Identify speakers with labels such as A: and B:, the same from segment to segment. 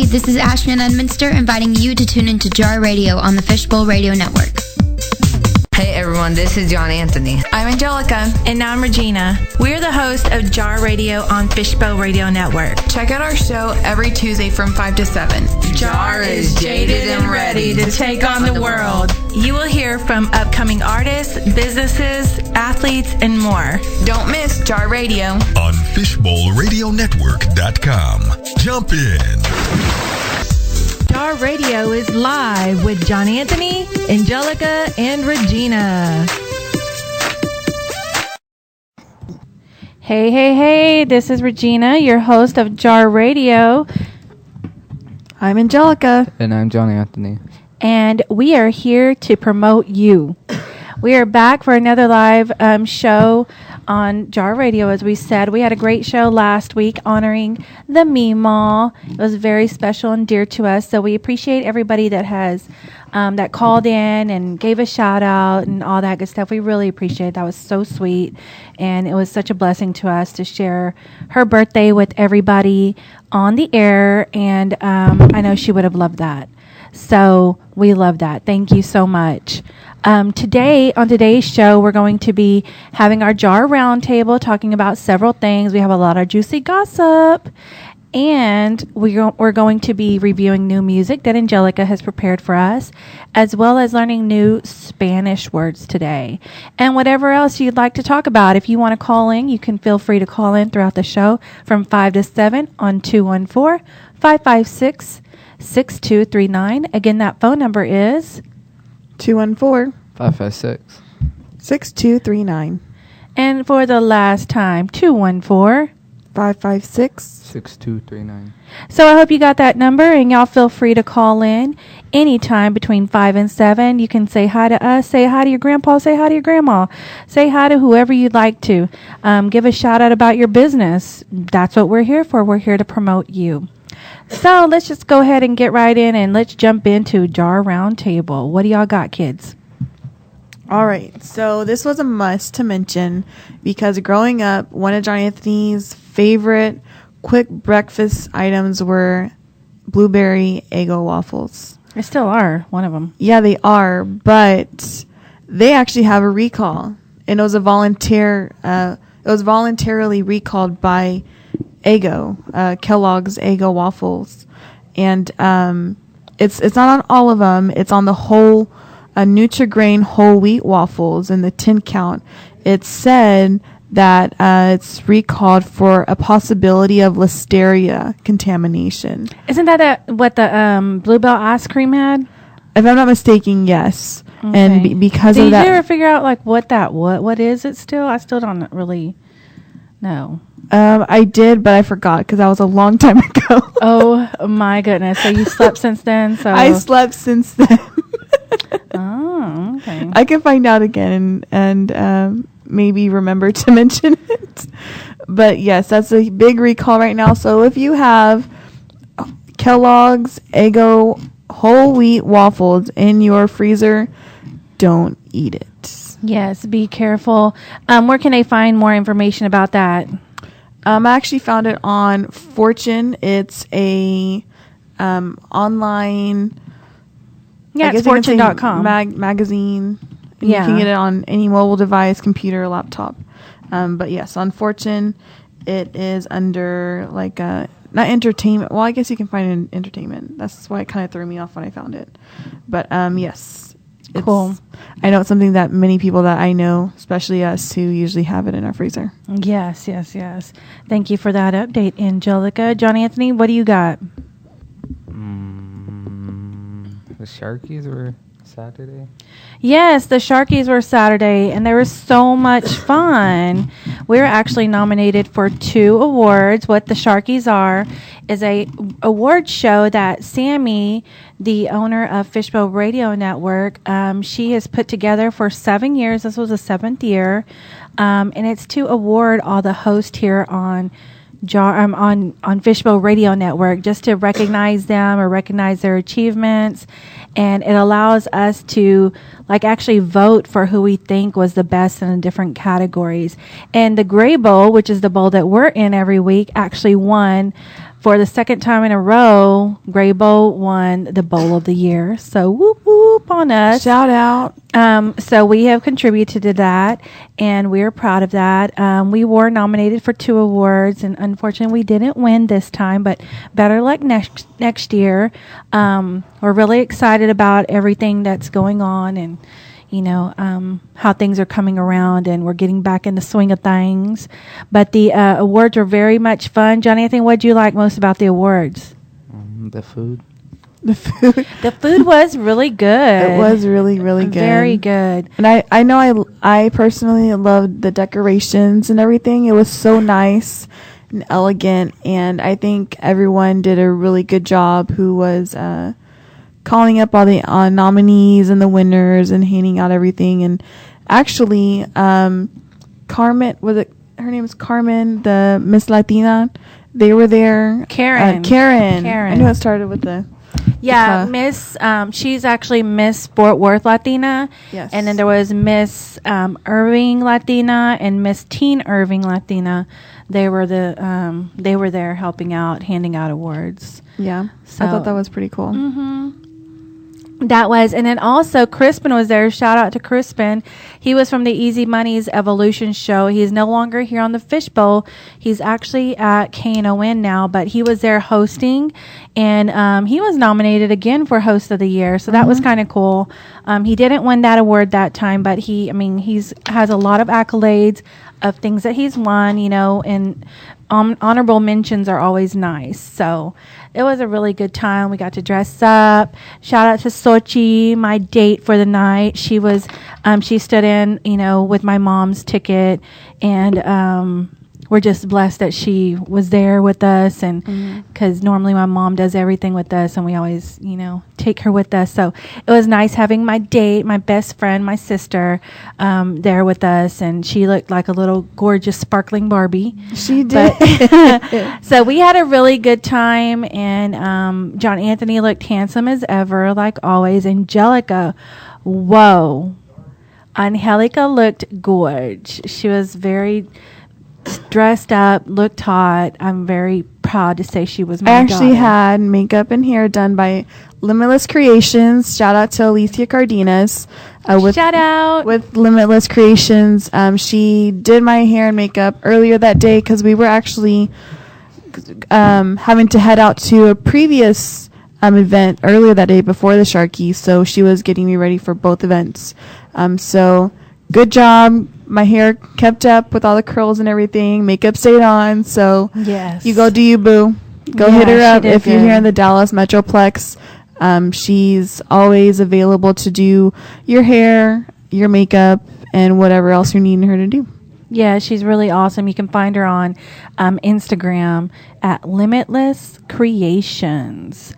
A: Hey, this is Ashman Edminster inviting you to tune into Jar Radio on the Fishbowl Radio Network.
B: Hey everyone, this is John Anthony.
C: I'm Angelica.
D: And I'm Regina. We're the host of Jar Radio on Fishbowl Radio Network.
C: Check out our show every Tuesday from 5 to 7.
D: Jar is jaded and ready to take on the world. You will hear from upcoming artists, businesses, athletes, and more.
C: Don't miss Jar Radio
E: on FishbowlRadioNetwork.com. Jump in.
D: Jar Radio is live with John Anthony, Angelica, and Regina. Hey, this is Regina, your host of Jar Radio.
C: I'm Angelica.
F: And I'm John Anthony.
D: And we are here to promote you. We are back for another live show on Jar Radio. As we said, we had a great show last week honoring the Meemaw. It was very special and dear to us. So we appreciate everybody that has that called in and gave a shout out and all that good stuff. We really appreciate it. That was so sweet. And it was such a blessing to us to share her birthday with everybody on the air. And I know she would have loved that. So we love that. Thank you so much. Today, on today's show, we're going to be having our Jar Roundtable, talking about several things. We have a lot of juicy gossip, and we're going to be reviewing new music that Angelica has prepared for us, as well as learning new Spanish words today. And whatever else you'd like to talk about, if you want to call in, you can feel free to call in throughout the show from 5 to 7 on 214-556-6239. Again, that phone number is
F: 214-556-6239.
D: And for the last time,
F: 214-556-6239.
D: So I hope you got that number, and y'all feel free to call in anytime between 5 and 7. You can say hi to us, say hi to your grandpa, say hi to your grandma, say hi to whoever you'd like to. Give a shout out about your business. That's what we're here for. We're here to promote you. So let's just go ahead and get right in, and let's jump into Jar Roundtable. What do y'all got, kids?
G: All right. So this was a must to mention because growing up, one of John Anthony's favorite quick breakfast items were blueberry Eggo waffles.
D: They still are one of them.
G: Yeah, they are, but they actually have a recall, and it was voluntarily recalled by Eggo, Kellogg's Eggo waffles, and it's not on all of them. It's on the whole Nutri-Grain whole wheat waffles in the 10 count. It said that it's recalled for a possibility of listeria contamination.
D: Isn't that what the Bluebell ice cream had?
G: If I'm not mistaken, yes. Okay. And because of that,
D: did you ever figure out like what is it still? I still don't really know.
G: I did, but I forgot because that was a long time ago.
D: Oh my goodness! So you slept since then? So
G: I slept since then.
D: Oh, okay.
G: I can find out again and maybe remember to mention it. But yes, that's a big recall right now. So if you have Kellogg's Eggo whole wheat waffles in your freezer, don't eat it.
D: Yes, be careful. Where can they find more information about that?
G: I actually found it on Fortune. It's a online.
D: Yeah, it's fortune.com.
G: Magazine.
D: Yeah.
G: You can get it on any mobile device, computer, laptop. But yes, on Fortune, it is under like not entertainment. Well, I guess you can find it in entertainment. That's why it kind of threw me off when I found it. But yes.
D: Cool.
G: I know it's something that many people that I know, especially us, who usually have it in our freezer.
D: Yes. Thank you for that update, Angelica. John Anthony, what do you got?
F: The Sharkies were Saturday?
D: Yes, the Sharkies were Saturday, and they were so much fun. We were actually nominated for 2 awards. What the Sharkies are is a award show that Sammy, the owner of Fishbowl Radio Network, she has put together for 7 years. This was the 7th year, and it's to award all the hosts here on Fishbowl Radio Network, just to recognize them or recognize their achievements. And it allows us to actually vote for who we think was the best in the different categories. And the Gray Bowl, which is the bowl that we're in every week, actually won for the second time in a row, Gray Bowl won the Bowl of the Year. So whoop whoop on us.
G: Shout out.
D: So we have contributed to that, and we're proud of that. We were nominated for 2 awards, and unfortunately we didn't win this time, but better luck next year. We're really excited about everything that's going on, and how things are coming around, and we're getting back in the swing of things. But the awards were very much fun. Johnny, I think, what did you like most about the awards?
F: The food.
G: The food.
D: The food was really good.
G: It was really, really good.
D: Very good.
G: And I know I personally loved the decorations and everything. It was so nice and elegant, and I think everyone did a really good job who was calling up all the nominees and the winners and handing out everything. And actually, Carmen, her name is Carmen, the Miss Latina, they were there.
D: Karen.
G: I knew it started with the...
D: Yeah, Miss, she's actually Miss Fort Worth Latina.
G: Yes.
D: And then there was Miss Irving Latina and Miss Teen Irving Latina. They were there helping out, handing out awards.
G: Yeah.
D: So,
G: I thought that was pretty cool.
D: Mm-hmm. That was, and then also Crispin was there. Shout out to Crispin. He was from the Easy Money's Evolution show. He's no longer here on the Fishbowl. He's actually at KNON now, but he was there hosting, and he was nominated again for Host of the Year. So that was kind of cool. He didn't win that award that time, but he's has a lot of accolades of things that he's won, and honorable mentions are always nice. So it was a really good time. We got to dress up. Shout out to Sochi, my date for the night. She was, she stood in, with my mom's ticket, and we're just blessed that she was there with us, and because normally my mom does everything with us, and we always, take her with us. So it was nice having my date, my best friend, my sister, there with us, and she looked like a little gorgeous sparkling Barbie.
G: She did.
D: So we had a really good time, and John Anthony looked handsome as ever, like always. Angelica, whoa. Angelica looked gorgeous. She was very dressed up, looked hot. I'm very proud to say she was my
G: I actually
D: daughter.
G: had makeup and hair done by Limitless Creations. Shout out to Alicia Cardenas.
D: Shout out.
G: With Limitless Creations. She did my hair and makeup earlier that day because we were actually having to head out to a previous event earlier that day before the Sharky. So she was getting me ready for both events. So good job. My hair kept up with all the curls and everything. Makeup stayed on. So
D: yes,
G: you go do you, boo. Go hit her up if you're here in the Dallas Metroplex. She's always available to do your hair, your makeup, and whatever else you're needing her to do.
D: Yeah, she's really awesome. You can find her on Instagram at Limitless Creations.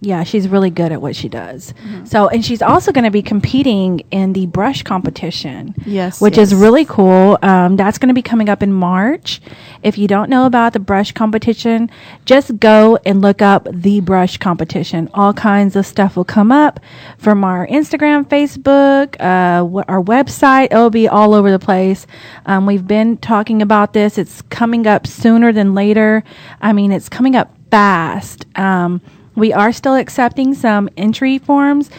D: Yeah, she's really good at what she does. So, and she's also going to be competing in the brush competition.
G: Yes.
D: Which is really cool. That's going to be coming up in March. If you don't know about the brush competition, just go and look up the brush competition. All kinds of stuff will come up from our Instagram, Facebook, our website. It'll be all over the place. We've been talking about this. It's coming up sooner than later. It's coming up fast. We are still accepting some entry forms,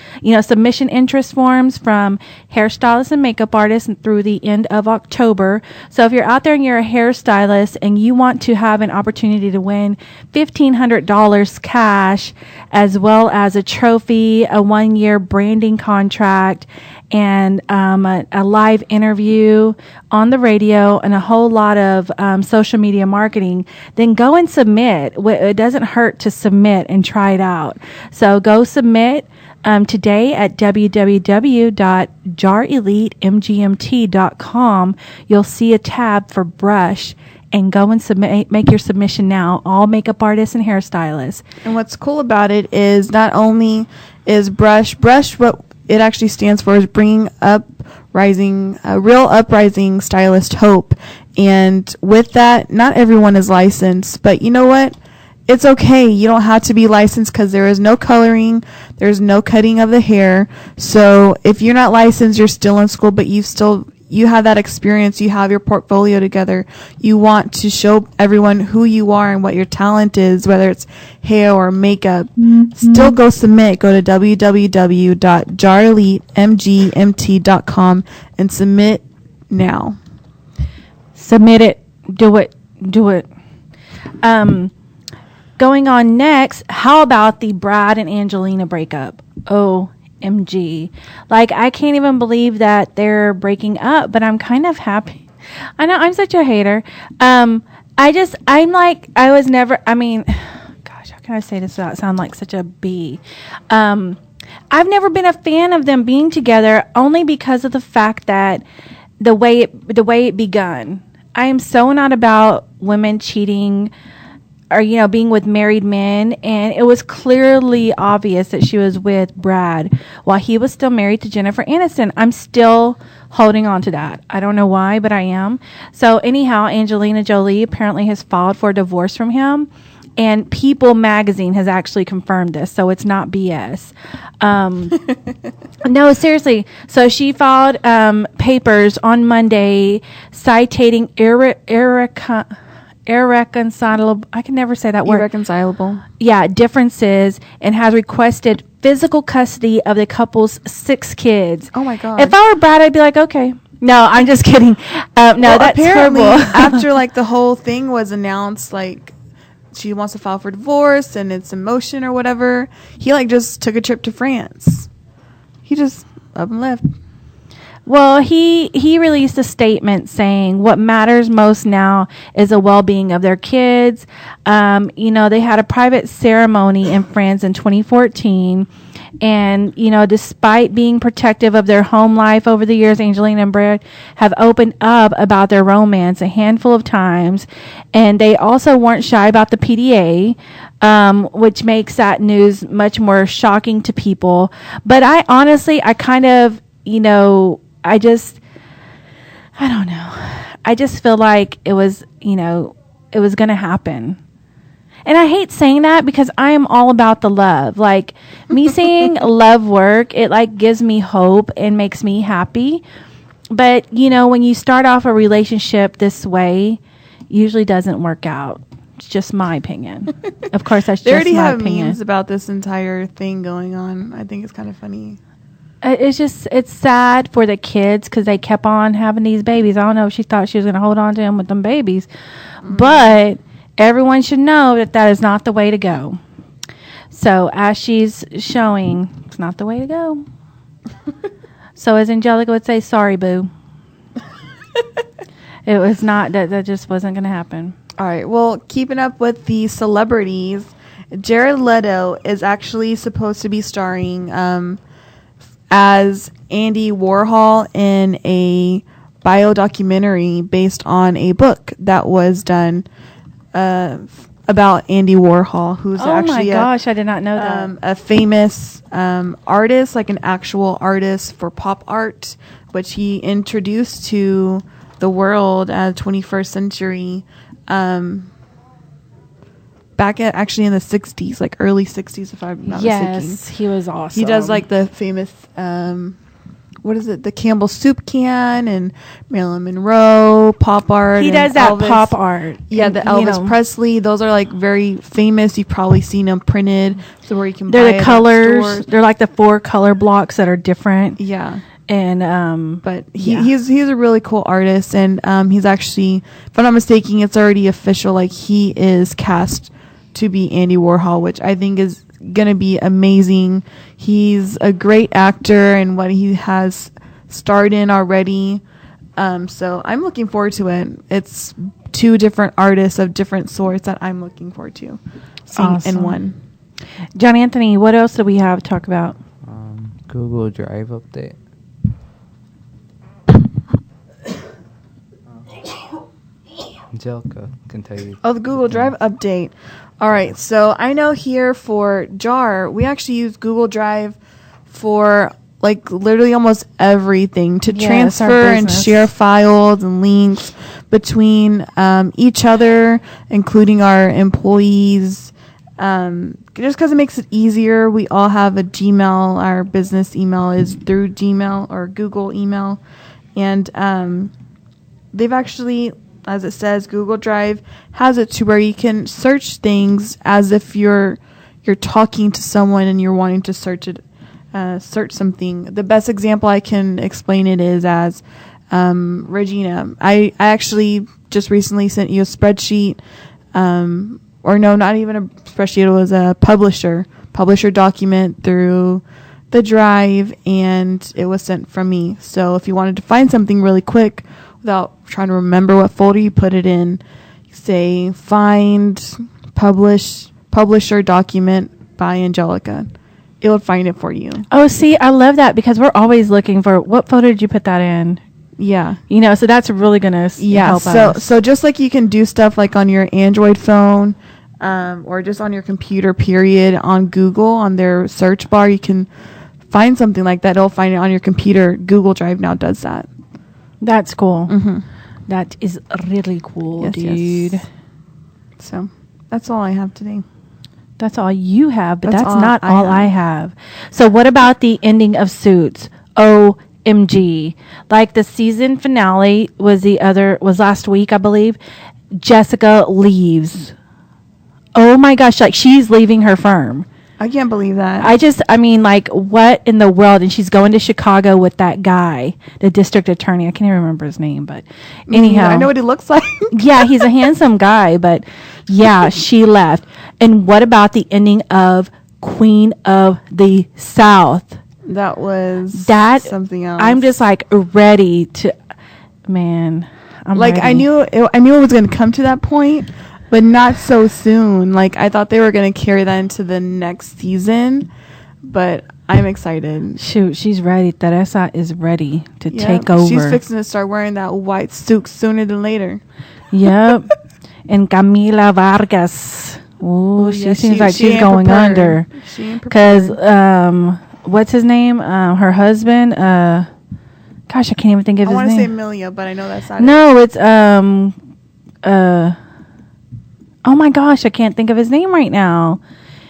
D: submission interest forms from hairstylists and makeup artists through the end of October. So if you're out there and you're a hairstylist and you want to have an opportunity to win $1,500 cash, as well as a trophy, a 1-year branding contract, and a live interview on the radio, and a whole lot of social media marketing, then go and submit. It doesn't hurt to submit and try it out. So go submit today at www.jareliteMGMT.com. You'll see a tab for brush, and go and submit. Make your submission now. All makeup artists and hairstylists.
G: And what's cool about it is not only is brush, what it actually stands for is bringing uprising, real uprising stylist hope. And with that, not everyone is licensed, but you know what? It's okay. You don't have to be licensed because there is no coloring. There's no cutting of the hair. So if you're not licensed, you're still in school, but you you have that experience, you have your portfolio together, you want to show everyone who you are and what your talent is, whether it's hair or makeup, still go submit. Go to www.jarelitmgmt.com and submit now.
D: Submit it. Do it. Going on next, how about the Brad and Angelina breakup? OMG. Like, I can't even believe that they're breaking up, but I'm kind of happy. I know, I'm such a hater. Gosh, how can I say this without sound like such a bee? I've never been a fan of them being together, only because of the fact that the way it begun. I am so not about women cheating or, being with married men. And it was clearly obvious that she was with Brad while he was still married to Jennifer Aniston. I'm still holding on to that. I don't know why, but I am. So anyhow, Angelina Jolie apparently has filed for a divorce from him. And People magazine has actually confirmed this, so it's not BS. No, seriously. So she filed papers on Monday citing irreconcilable. I can never say that word.
G: Irreconcilable.
D: Yeah, differences, and has requested physical custody of the couple's 6 kids.
G: Oh my God.
D: If I were Brad, I'd be like, okay. No, I'm just kidding. No, that's
G: apparently
D: horrible.
G: after like the whole thing was announced, like she wants to file for divorce and it's in motion or whatever, he like just took a trip to France. He just up and left.
D: Well, he released a statement saying what matters most now is the well-being of their kids. They had a private ceremony in France in 2014. And, despite being protective of their home life over the years, Angelina and Brad have opened up about their romance a handful of times. And they also weren't shy about the PDA, which makes that news much more shocking to people. But I kind of, I don't know. I just feel like it was going to happen. And I hate saying that because I am all about the love. Like, me seeing love work, it like gives me hope and makes me happy. But, when you start off a relationship this way, usually doesn't work out. It's just my opinion. Of course, that's just my opinion. They already have
G: memes about this entire thing going on. I think it's kind of funny.
D: It's sad for the kids because they kept on having these babies. I don't know if she thought she was going to hold on to him with them babies. But everyone should know that is not the way to go. So as she's showing, it's not the way to go. So as Angelica would say, sorry, boo. It was not, that just wasn't going to happen.
G: All right. Well, keeping up with the celebrities, Jared Leto is actually supposed to be starring as Andy Warhol in a bio-documentary based on a book that was done about Andy Warhol, who's actually
D: I did not know that.
G: A famous artist, like an actual artist for pop art, which he introduced to the world at 21st century back at actually in the 60s, like early 60s, if I'm not mistaken.
D: Yes, he was awesome.
G: He does like the famous the Campbell soup can and Marilyn Monroe pop art.
D: He does that
G: Elvis,
D: pop art.
G: Yeah, the Elvis Presley. Those are like very famous. You've probably seen them printed, so where you can.
D: They're
G: buy
D: the
G: it
D: colors.
G: at stores.
D: They're like the 4 color blocks that are different.
G: Yeah.
D: And
G: but he's a really cool artist, and he's actually, if I'm not mistaken, it's already official. Like, he is cast to be Andy Warhol, which I think is gonna be amazing. He's a great actor and what he has starred in already. So I'm looking forward to it. It's 2 different artists of different sorts that I'm looking forward to seeing in one.
D: John Anthony, what else do we have to talk about?
F: Google Drive update. Angelica can tell you.
G: Oh, the Google Drive update. All right. So I know here for JAR, we actually use Google Drive for like literally almost everything to transfer and share files and links between each other, including our employees. Just because it makes it easier. We all have a Gmail. Our business email is through Gmail or Google email. And they've actually, as it says, Google Drive has it to where you can search things as if you're talking to someone and you're wanting to search something. The best example I can explain it is as Regina. I actually just recently sent you a spreadsheet, or no, not even a spreadsheet. It was a publisher document through the Drive, and it was sent from me. So if you wanted to find something really quick without trying to remember what folder you put it in, say find publisher document by Angelica. It will find it for you.
D: Oh, see, I love that because we're always looking for what folder did you put that in?
G: Yeah.
D: So that's really going to help us.
G: So just like you can do stuff like on your Android phone, or just on your computer, period, on Google, on their search bar, you can find something like that. It'll find it on your computer. Google Drive now does that.
D: That's cool.
G: Mm-hmm.
D: That is really cool,
G: yes,
D: dude.
G: Yes. So that's all I have today.
D: That's all you have, but that's
G: all
D: not all I have. So what about the ending of Suits? OMG. Like the season finale was last week, I believe. Jessica leaves. Oh my gosh, like she's leaving her firm.
G: I can't believe that.
D: I mean, like, what in the world? And she's going to Chicago with that guy, the district attorney. I can't even remember his name, but anyhow.
G: I know what he looks like.
D: Yeah, he's a handsome guy, but yeah, she left. And what about the ending of Queen of the South?
G: That was something else.
D: I'm just like ready to, man. I'm
G: like,
D: ready.
G: I knew it was going to come to that point, but not so soon. Like, I thought they were going to carry that into the next season, but I'm excited.
D: Shoot, she's ready. Teresa is ready to take over.
G: She's fixing to start wearing that white suit sooner than later.
D: Yep. And Camila Vargas. Ooh, she seems like she's going under. Because, what's his name? Her husband. Gosh, I can't even think of his name. I want to
G: say Amelia, but I know that's not
D: No, it's, oh my gosh, I can't think of his name right now.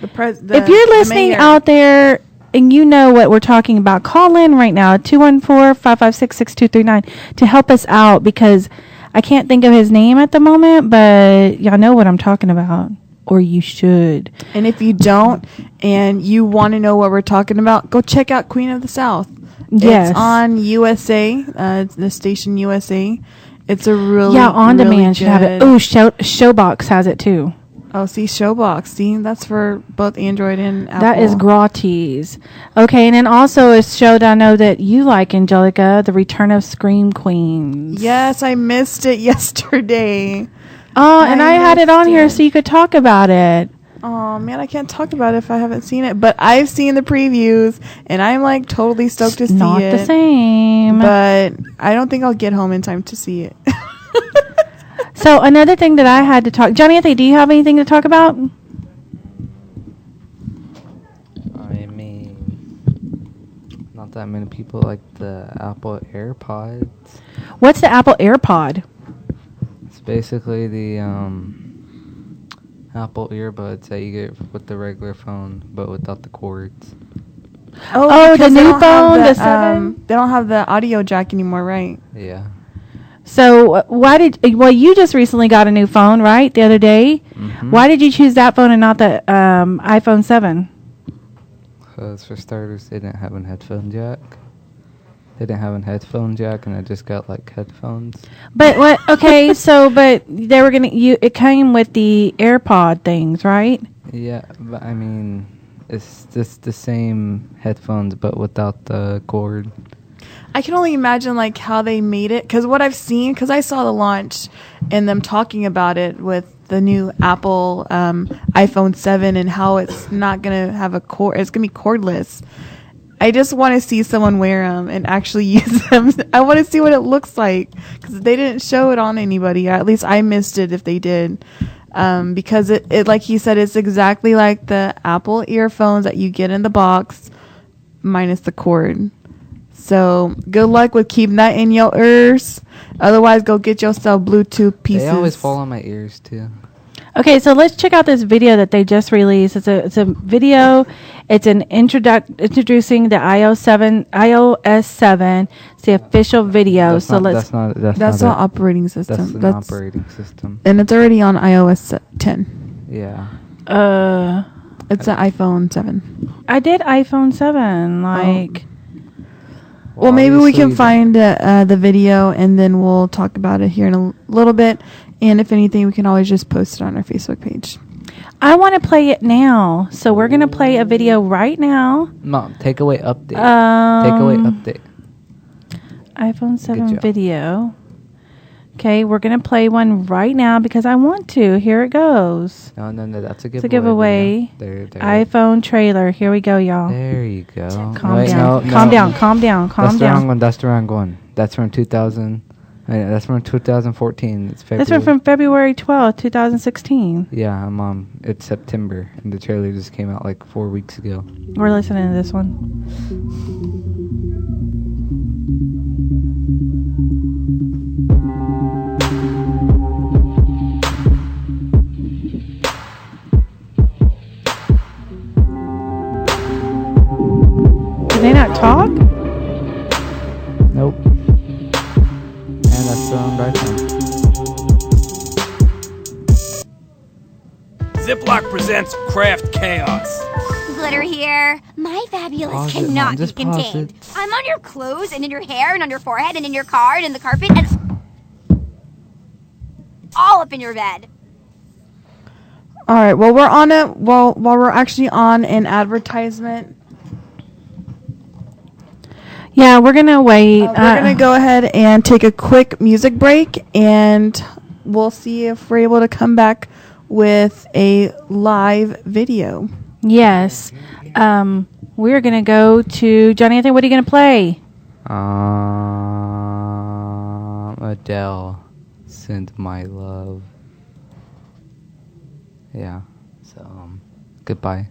D: If you're listening out there and you know what we're talking about, call in right now, 214-556-6239 to help us out because I can't think of his name at the moment, but y'all know what I'm talking about. Or you should.
G: And if you don't and you want to know what we're talking about, go check out Queen of the South.
D: Yes.
G: It's on USA, the station USA. It's a really
D: on
G: really
D: demand should have it. Oh, Showbox has it too.
G: Oh, see, Showbox. See, that's for both Android and Apple.
D: That is gratis. Okay, and then also a show that I know that you like, Angelica, The Return of Scream Queens.
G: Yes, I missed it yesterday.
D: Oh, and I had it on here so you could talk about it.
G: Oh, man, I can't talk about it if I haven't seen it. But I've seen the previews, and I'm, like, totally stoked to see it.
D: Not the same.
G: But I don't think I'll get home in time to see it.
D: So, another thing that I had to talk... Johnny Anthony, do you have anything to talk about?
F: I mean... Not that many people like the Apple AirPods.
D: What's the Apple AirPod?
F: It's basically the Apple earbuds that you get with the regular phone, but without the cords.
D: Oh, the new phone, the 7?
G: They don't have the audio jack anymore, right?
F: Yeah.
D: So you just recently got a new phone, right? The other day.
F: Mm-hmm.
D: Why did you choose that phone and not the iPhone 7?
F: Because for starters, they didn't have a headphone jack. They didn't have a headphone jack, and I just got like headphones. But
D: what? Okay, so but they were it came with the AirPod things, right?
F: Yeah, but I mean, it's just the same headphones, but without the cord.
G: I can only imagine like how they made it, because what I've seen, because I saw the launch and them talking about it with the new Apple iPhone 7 and how it's not gonna have a cord, it's gonna be cordless. I just want to see someone wear them and actually use them. I want to see what it looks like, because they didn't show it on anybody. At least I missed it if they did, because it like he said, it's exactly like the Apple earphones that you get in the box minus the cord. So good luck with keeping that in your ears. Otherwise, go get yourself Bluetooth pieces.
F: They always fall on my ears too.
D: Okay, so let's check out this video that they just released. It's a video. It's an introducing the iOS 7. It's the official video.
F: That's
G: not operating system.
F: That's an operating system.
G: And it's already on iOS 10.
F: Yeah.
G: It's an iPhone 7.
D: I did iPhone 7.
G: Well, maybe we can find the video and then we'll talk about it here in a little bit. And if anything, we can always just post it on our Facebook page.
D: I want to play it now. So we're going to play a video right now.
F: No, takeaway update. Takeaway update.
D: iPhone 7 video. Okay, we're going to play one right now because I want to. Here it goes.
F: No, that's a giveaway.
D: It's a giveaway.
F: There.
D: iPhone trailer. Here we go, y'all.
F: There you go.
D: Calm down.
F: That's the wrong one. That's from 2000. That's from 2014. It's February.
D: That's from February 12th, 2016.
F: Yeah, Mom. It's September, and the trailer just came out like 4 weeks ago.
D: We're listening to this one. Did they not talk?
F: Nope. And that's the wrong iPhone.
H: Ziploc presents Craft Chaos.
I: Glitter here. My fabulous cannot be contained. I'm on your clothes and in your hair and on your forehead and in your car and in the carpet and all up in your bed.
G: All right. Well, we're on it. While we're actually on an advertisement.
D: Yeah, we're going to wait.
G: We're going to go ahead and take a quick music break, and we'll see if we're able to come back with a live video.
D: Yes. We're going to go to Johnny Anthony. What are you going to play?
F: Adele, Send My Love. Yeah. So, goodbye.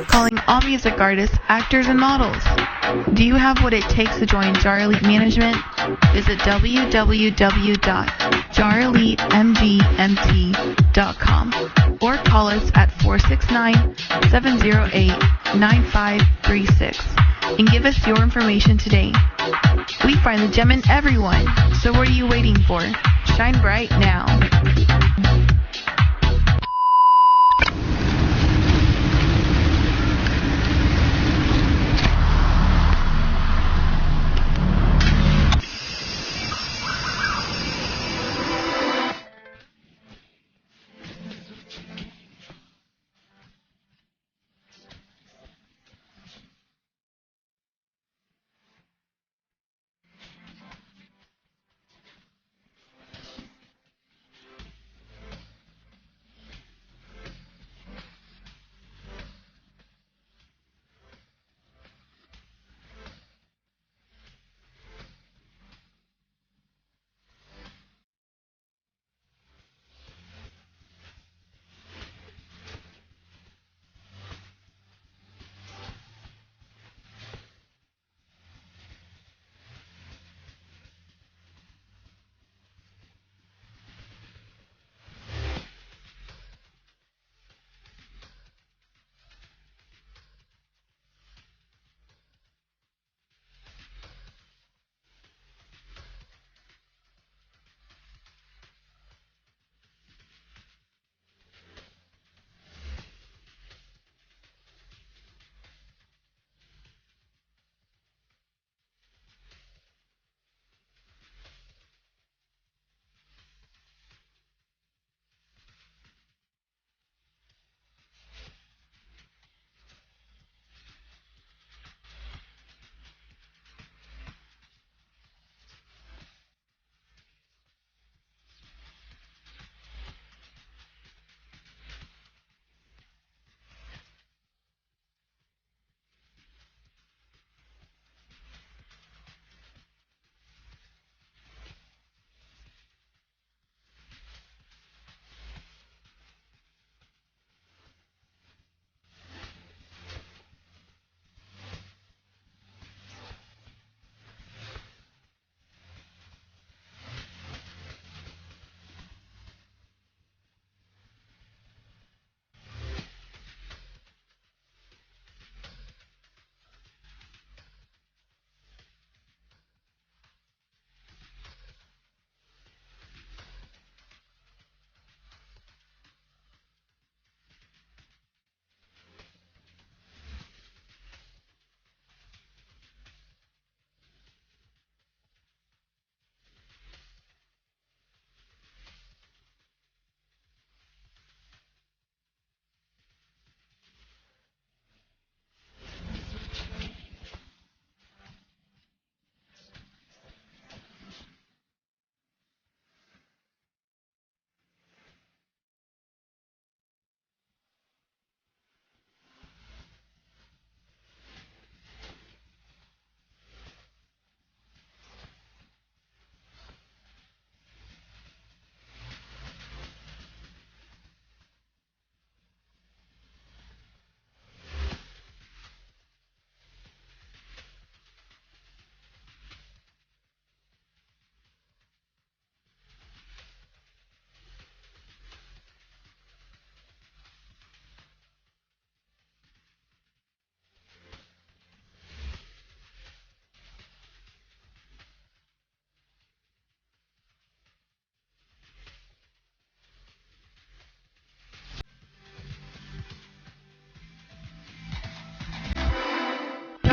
G: calling all music artists, actors, and models. Do you have what it takes to join Jar Elite Management? Visit www.jareliteMGMT.com or call us at 469-708-9536 and give us your information today. We find the gem in everyone, so what are you waiting for? Shine bright now.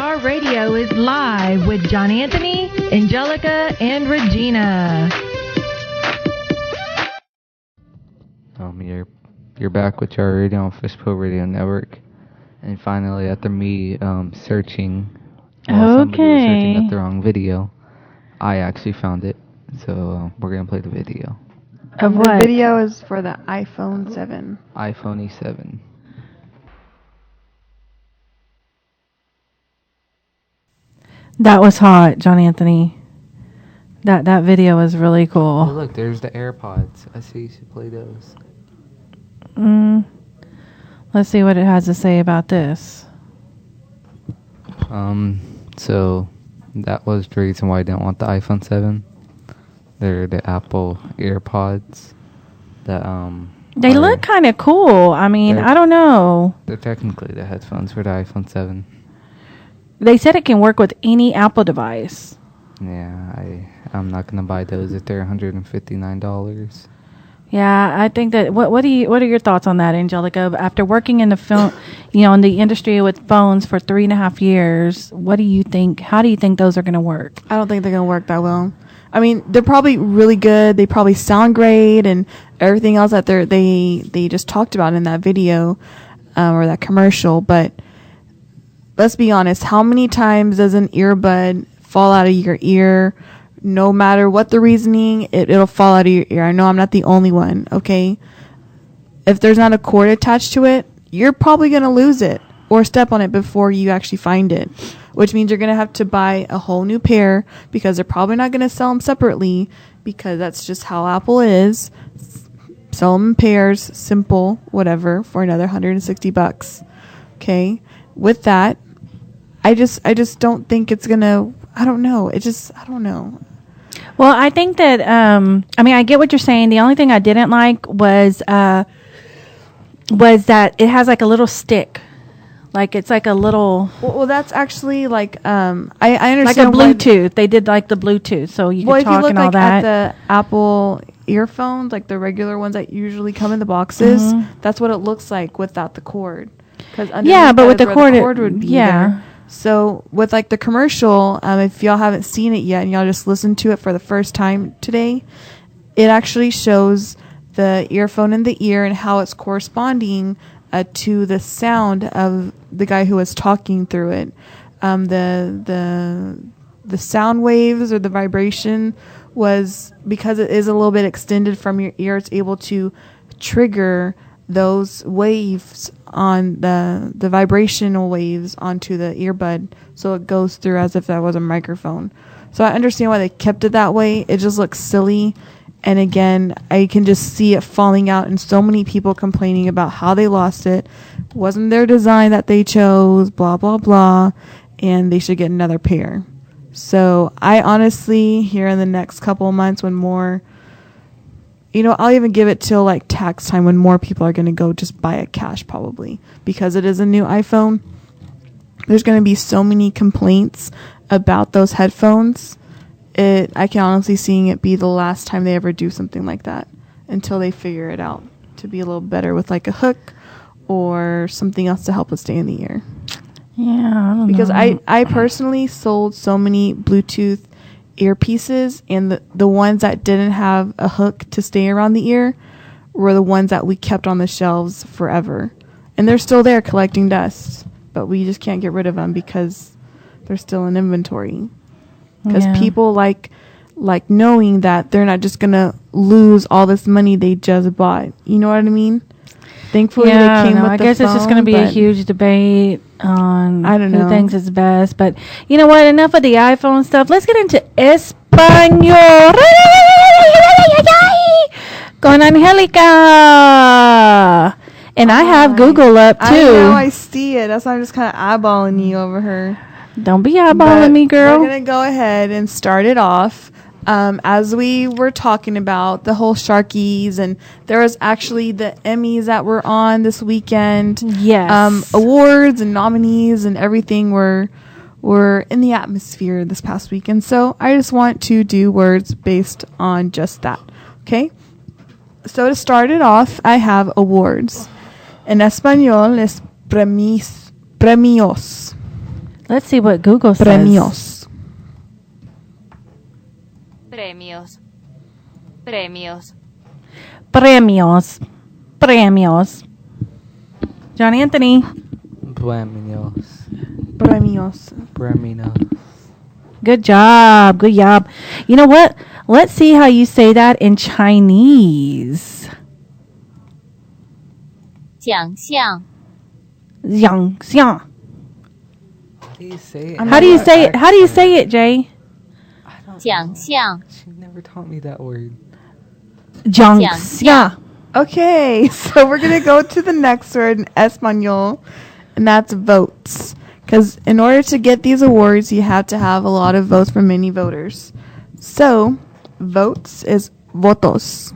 J: Jar Radio is live with John Anthony, Angelica, and Regina.
F: You're back with Jar Radio on Fishbowl Radio Network, and finally, after me searching, somebody was searching up the wrong video, I actually found it. So we're gonna play the video.
G: Of what? The video is for the iPhone 7.
F: iPhone 7.
D: That was hot, John Anthony. That video was really cool.
F: Oh, look, there's the AirPods. I see you should play those.
D: Let's see what it has to say about this.
F: So that was the reason why I didn't want the iPhone 7. They're the Apple AirPods that
D: they look kind of cool. I mean, I don't know.
F: They're technically the headphones for the iPhone 7.
D: They said it can work with any Apple device.
F: Yeah, I'm not gonna buy those if they're $159.
D: Yeah, I think that. What are your thoughts on that, Angelica? After working in the film, in the industry with phones for 3.5 years, what do you think? How do you think those are going to work?
G: I don't think they're going to work that well. I mean, they're probably really good. They probably sound great, and everything else that they just talked about in that video or that commercial. But let's be honest, how many times does an earbud fall out of your ear? No matter what the reasoning, it'll fall out of your ear. I know I'm not the only one, okay? If there's not a cord attached to it, you're probably going to lose it or step on it before you actually find it, which means you're going to have to buy a whole new pair because they're probably not going to sell them separately because that's just how Apple is. Sell them in pairs, simple, whatever, for another $160. Okay? With that, I just don't think it's going to... I don't know. I don't know.
D: Well, I think that, I get what you're saying. The only thing I didn't like was that it has like a little stick. Like it's like a little... Well,
G: that's actually like, I understand.
D: Like a Bluetooth. They did like the Bluetooth, so you could talk and all that.
G: At the Apple earphones, like the regular ones that usually come in the boxes, that's what it looks like without the cord.
D: Yeah, but with the cord
G: would be there. So with like the commercial, if y'all haven't seen it yet and y'all just listened to it for the first time today, it actually shows the earphone in the ear and how it's corresponding to the sound of the guy who was talking through it. The sound waves or the vibration was, because it is a little bit extended from your ear, it's able to trigger those waves on the vibrational waves onto the earbud, so it goes through as if that was a microphone. So I understand why they kept it that way. It just looks silly, and again, I can just see it falling out and so many people complaining about how they lost it. Wasn't their design that they chose, blah blah blah, and they should get another pair. So I honestly, here in the next couple of months, when more, I'll even give it till like tax time when more people are going to go just buy it cash probably, because it is a new iPhone. There's going to be so many complaints about those headphones. I can honestly see it be the last time they ever do something like that until they figure it out to be a little better with like a hook or something else to help it stay in the ear.
D: Yeah, I don't know.
G: Because I personally sold so many Bluetooth earpieces, and the ones that didn't have a hook to stay around the ear were the ones that we kept on the shelves forever, and they're still there collecting dust, but we just can't get rid of them because they're still in inventory, because people like knowing that they're not just gonna lose all this money they just bought. You know what I mean? Thankfully, they came with
D: I
G: the
D: guess
G: phone,
D: it's just going to be a huge debate on who thinks it's best. But you know what? Enough of the iPhone stuff. Let's get into Espanol. Con Angelica. And I have Google up, too. I
G: know, I see it. That's why I'm just kind of eyeballing you over her.
D: Don't be eyeballing me, girl.
G: We're going to go ahead and start it off. As we were talking about the whole Sharkies, and there was actually the Emmys that were on this weekend.
D: Yes.
G: Awards and nominees and everything were in the atmosphere this past weekend. So I just want to do words based on just that. Okay? So to start it off, I have awards. En español es premios.
D: Let's see what Google says.
G: Premios.
I: Premios. Premios.
D: Premios. Premios. John Anthony.
F: Premios.
G: Premios.
F: Premios.
D: Good job. Good job. You know what? Let's see how you say that in Chinese.
I: 奖项.
D: 奖项.
F: How do you say it?
D: How do you say it? How do you say it, Jay?
I: 奖项.
F: She never taught me that word.
D: 奖项.
G: Okay, so we're going to go to the next word in Espanol, and that's votes. Because in order to get these awards, you have to have a lot of votes from many voters. So, votes is votos.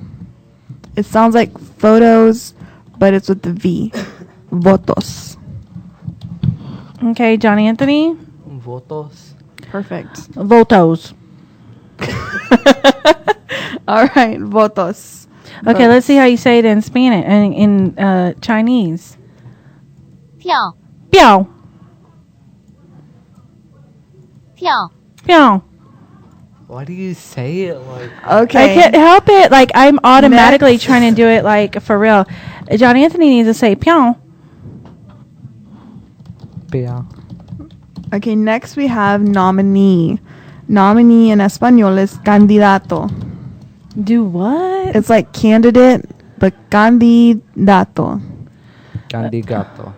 G: It sounds like photos, but it's with the V. Votos.
D: Okay, Johnny Anthony?
F: Votos.
G: Perfect.
D: Votos.
G: All right, votos.
D: Okay,
G: votes.
D: let's see how you say it in Spanish and in Chinese.
I: 票
D: Piao.
I: 票
D: Piao.
F: Why do you say it like
G: Okay.
D: I can't help it. Like, I'm automatically
G: Next.
D: trying to do it, like, for real. Johnny Anthony needs to say piao.
F: Pia?
G: Okay, next we have nominee. Nominee in Espanol is candidato.
D: Do what?
G: It's like candidate, but candidato.
F: Candidato.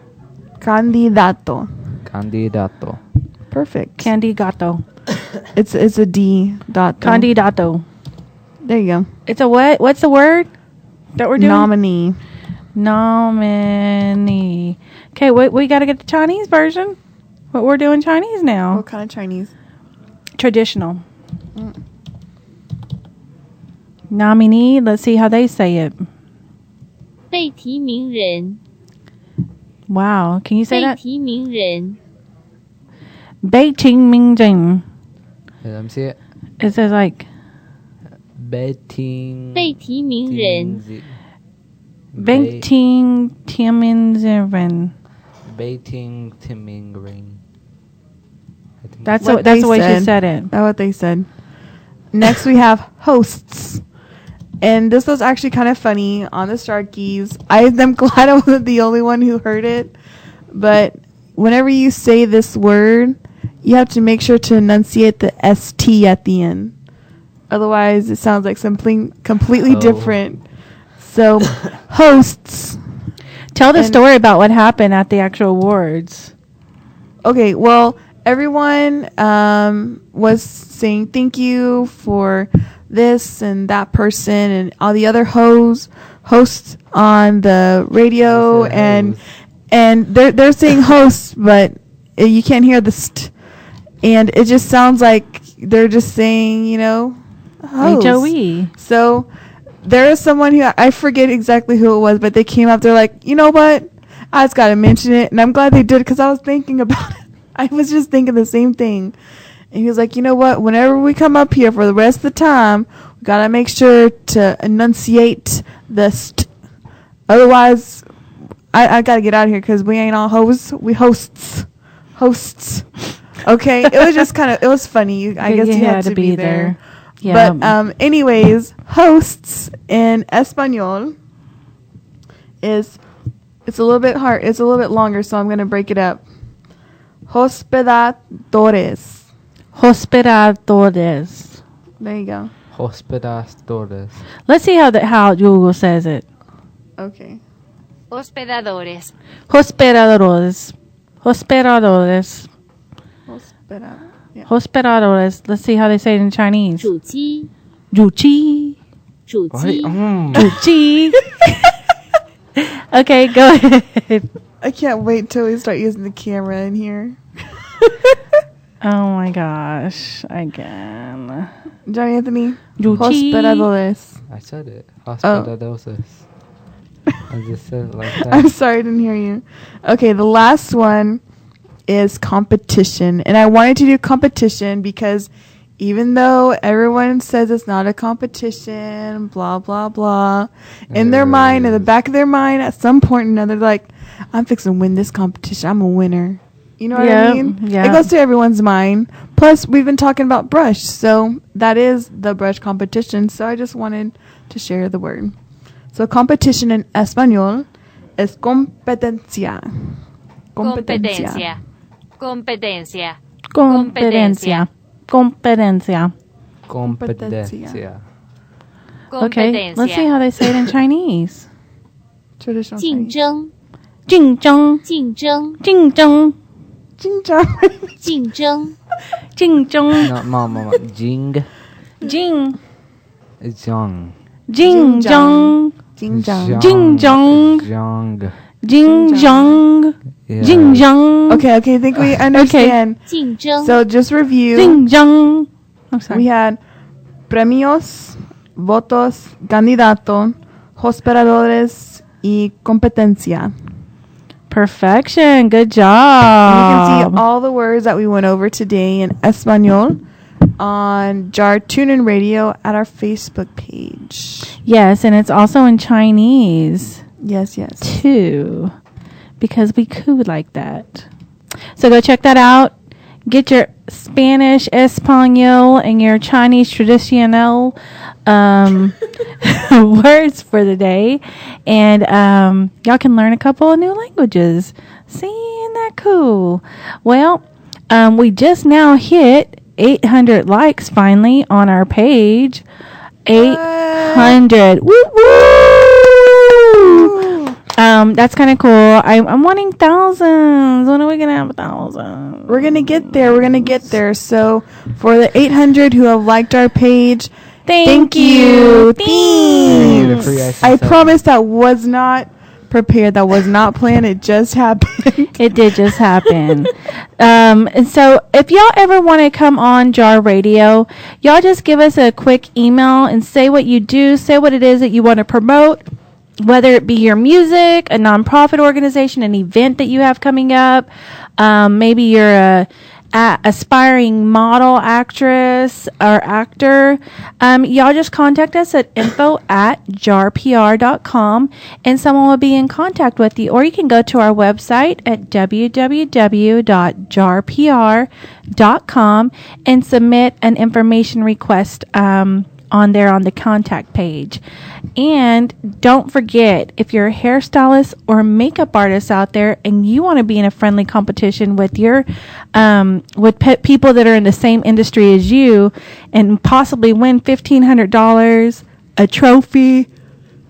G: Candidato.
F: Candidato.
G: Perfect.
D: Candidato.
G: It's a D. Dato.
D: Candidato.
G: There you go.
D: It's a what? What's the word that we're doing?
G: Nominee.
D: Nominee. Okay, we got to get the Chinese version. What we're doing Chinese now.
G: What kind of Chinese?
D: Traditional. Nominee. Let's see how they say it.
I: 被提名人
D: Wow. Can you say
I: 被
D: that?
I: 提名人
D: Beijing Mingjing.
F: Let me see it.
D: It says like
F: Betting.
I: 被提名人
D: Beijing Tiananmen.
F: Beijing Timingring.
D: That's
G: What
D: that's
G: they
D: the way
G: said.
D: she said it.
G: That's what they said. Next we have hosts. And this was actually kind of funny on the Starkeys. I'm glad I wasn't the only one who heard it. But whenever you say this word, you have to make sure to enunciate the ST at the end. Otherwise, it sounds like something completely different. So, hosts.
D: Tell the story about what happened at the actual awards.
G: Okay, well, everyone was saying thank you for this and that person and all the other hosts on the radio, and they're saying hosts, but you can't hear the st, and it just sounds like they're just saying, you know, host.
D: Jolie.
G: So there is someone who, I forget exactly who it was, but they came up, they're like, you know what, I just gotta mention it, and I'm glad they did, because I was thinking about it. I was just thinking the same thing. And he was like, you know what, whenever we come up here for the rest of the time, we got to make sure to enunciate the st. Otherwise, I got to get out of here because we ain't all hosts. We hosts. Hosts. Okay? It was just kind of, it was funny. I guess you had to be there.
D: Yeah.
G: But anyways, hosts in Espanol is, it's a little bit hard. It's a little bit longer, so I'm going to break it up. Hospedadores.
D: Hospedadores.
G: There you go.
F: Hospedadores.
D: Let's see how Google says it.
G: Okay.
I: Hospedadores
D: Hospedadores. Hospedadores.
G: Yeah.
D: Hospedadores. Let's see how they say it in Chinese.
I: 主机
D: Juchi.
I: 主机
D: Juchi. Okay, go ahead.
G: I can't wait till we start using the camera in here.
D: Oh my gosh. Again.
G: Johnny Anthony.
D: Juchi.
G: Hospedadores.
F: I said it. Hospedadores. I just said it like that.
G: I'm sorry, I didn't hear you. Okay, the last one is competition. And I wanted to do competition because even though everyone says it's not a competition, blah, blah, blah, in their mind, in the back of their mind, at some point or another, they're like, I'm fixing to win this competition. I'm a winner. You know what I mean?
D: Yeah.
G: It goes to everyone's mind. Plus, we've been talking about brush, so that is the brush competition. So I just wanted to share the word. So competition in Espanol es competencia.
I: Competencia Competencia
D: Competencia. Competencia.
F: Competencia.
D: Okay, let's see how they say it in Chinese.
G: Traditional
I: 竞
G: Chinese.
I: 争
D: Jingzheng.
I: 竞争
D: Jingzheng.
G: 竞争
I: 竞争
D: Jingzheng.
F: No, mama. Jing.
D: Jing.
F: Zhang.
D: Jingzheng.
G: Jing jong.
D: Jing jong. Jing jong. Jing jong.
G: Okay, I think we understand.
I: Okay.
G: So just review.
D: Jing jong. I'm sorry.
G: We had premios, votos, candidato, hospedadores, y competencia.
D: Perfection. Good job.
G: And you can see all the words that we went over today in Espanol on Jar TuneIn Radio at our Facebook page.
D: Yes, and it's also in Chinese.
G: Yes.
D: Too. Because we could like that. So go check that out. Get your Spanish, Espanol, and your Chinese traditional words for the day. And y'all can learn a couple of new languages. See, isn't that cool? Well, we just now hit 800 likes finally on our page. 800. Woo woo! That's kind of cool. I'm wanting thousands. When are we gonna have 1,000?
G: We're gonna get there. So for the 800 who have liked our page, thank you. Thanks. I promise that was not prepared. That was not planned. It just happened.
D: It did just happen. And so if y'all ever want to come on Jar Radio, y'all just give us a quick email and say what you do, say what it is that you want to promote, whether it be your music, a nonprofit organization, an event that you have coming up. Maybe you're a aspiring model, actress, or actor. Y'all just contact us at info@jarpr.com and someone will be in contact with you. Or you can go to our website at www.jarpr.com and submit an information request on there on the contact page. And don't forget, if you're a hairstylist or makeup artist out there and you want to be in a friendly competition with your people that are in the same industry as you and possibly win $1,500, a trophy,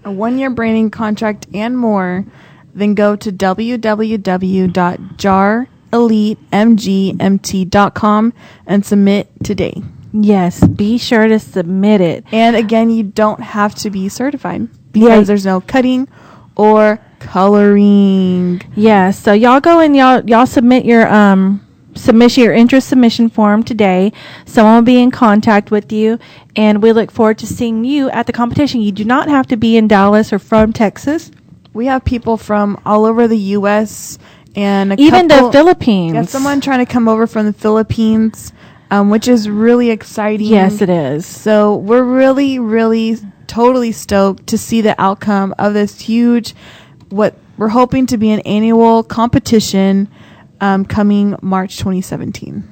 G: a 1-year branding contract, and more, then go to www.jareliteMGMT.com and submit today.
D: Yes, be sure to submit it.
G: And again, you don't have to be certified because there's no cutting or coloring.
D: Yeah, so y'all go and y'all submit your interest submission form today. Someone will be in contact with you, and we look forward to seeing you at the competition. You do not have to be in Dallas or from Texas.
G: We have people from all over the U.S. and
D: even the Philippines.
G: Yeah, someone trying to come over from the Philippines. Which is really exciting.
D: Yes, it is.
G: So we're really, really totally stoked to see the outcome of this huge, what we're hoping to be an annual competition coming March 2017.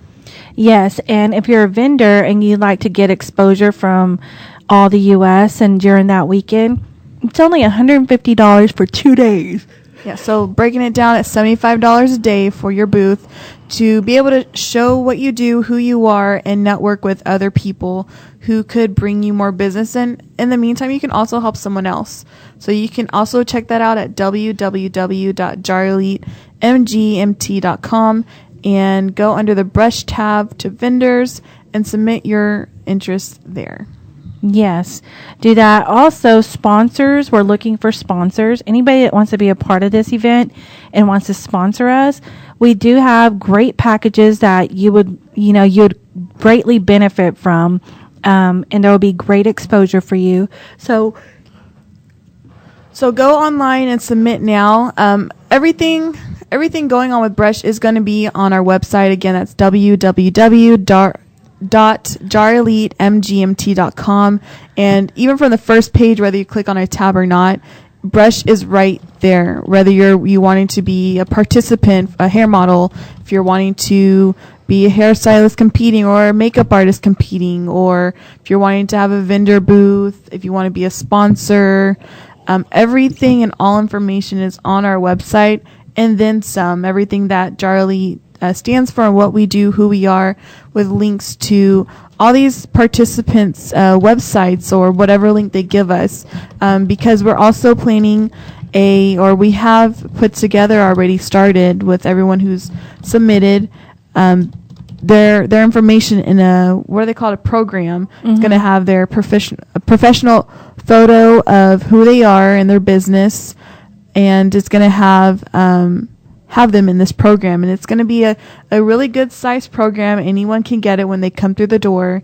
D: Yes, and if you're a vendor and you'd like to get exposure from all the U.S. and during that weekend, it's only $150 for 2 days.
G: Yeah, so breaking it down at $75 a day for your booth to be able to show what you do, who you are, and network with other people who could bring you more business. And in the meantime, you can also help someone else. So you can also check that out at www.jareliteMGMT.com and go under the brush tab to vendors and submit your interest there.
D: Yes, do that. Also, sponsors, we're looking for sponsors. Anybody that wants to be a part of this event and wants to sponsor us, we do have great packages that you'd greatly benefit from, and there will be great exposure for you. So
G: go online and submit now. Everything going on with Brush is going to be on our website. Again, that's www.jareliteMGMT.com, and even from the first page, whether you click on a tab or not, Brush is right there. Whether you wanting to be a participant, a hair model, if you're wanting to be a hairstylist competing or a makeup artist competing, or if you're wanting to have a vendor booth, if you want to be a sponsor, everything and all information is on our website, and then some. Everything that Jarelite stands for and what we do, who we are, with links to all these participants' websites or whatever link they give us, because we're also planning we have put together, already started with everyone who's submitted, their information in a, what do they call it, a program. It's going to have their professional photo of who they are and their business, and it's going to have them in this program, and it's going to be a really good size program. Anyone can get it when they come through the door.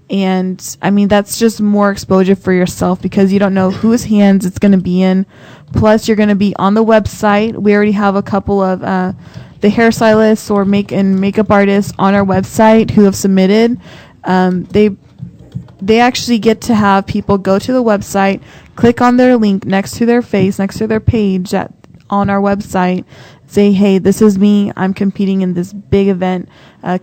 G: And I mean, that's just more exposure for yourself, because you don't know whose hands it's going to be in. Plus, you're going to be on the website. We already have a couple of the hairstylists or makeup artists on our website who have submitted. They actually get to have people go to the website, click on their link next to their face, next to their page on our website, say, hey, this is me. I'm competing in this big event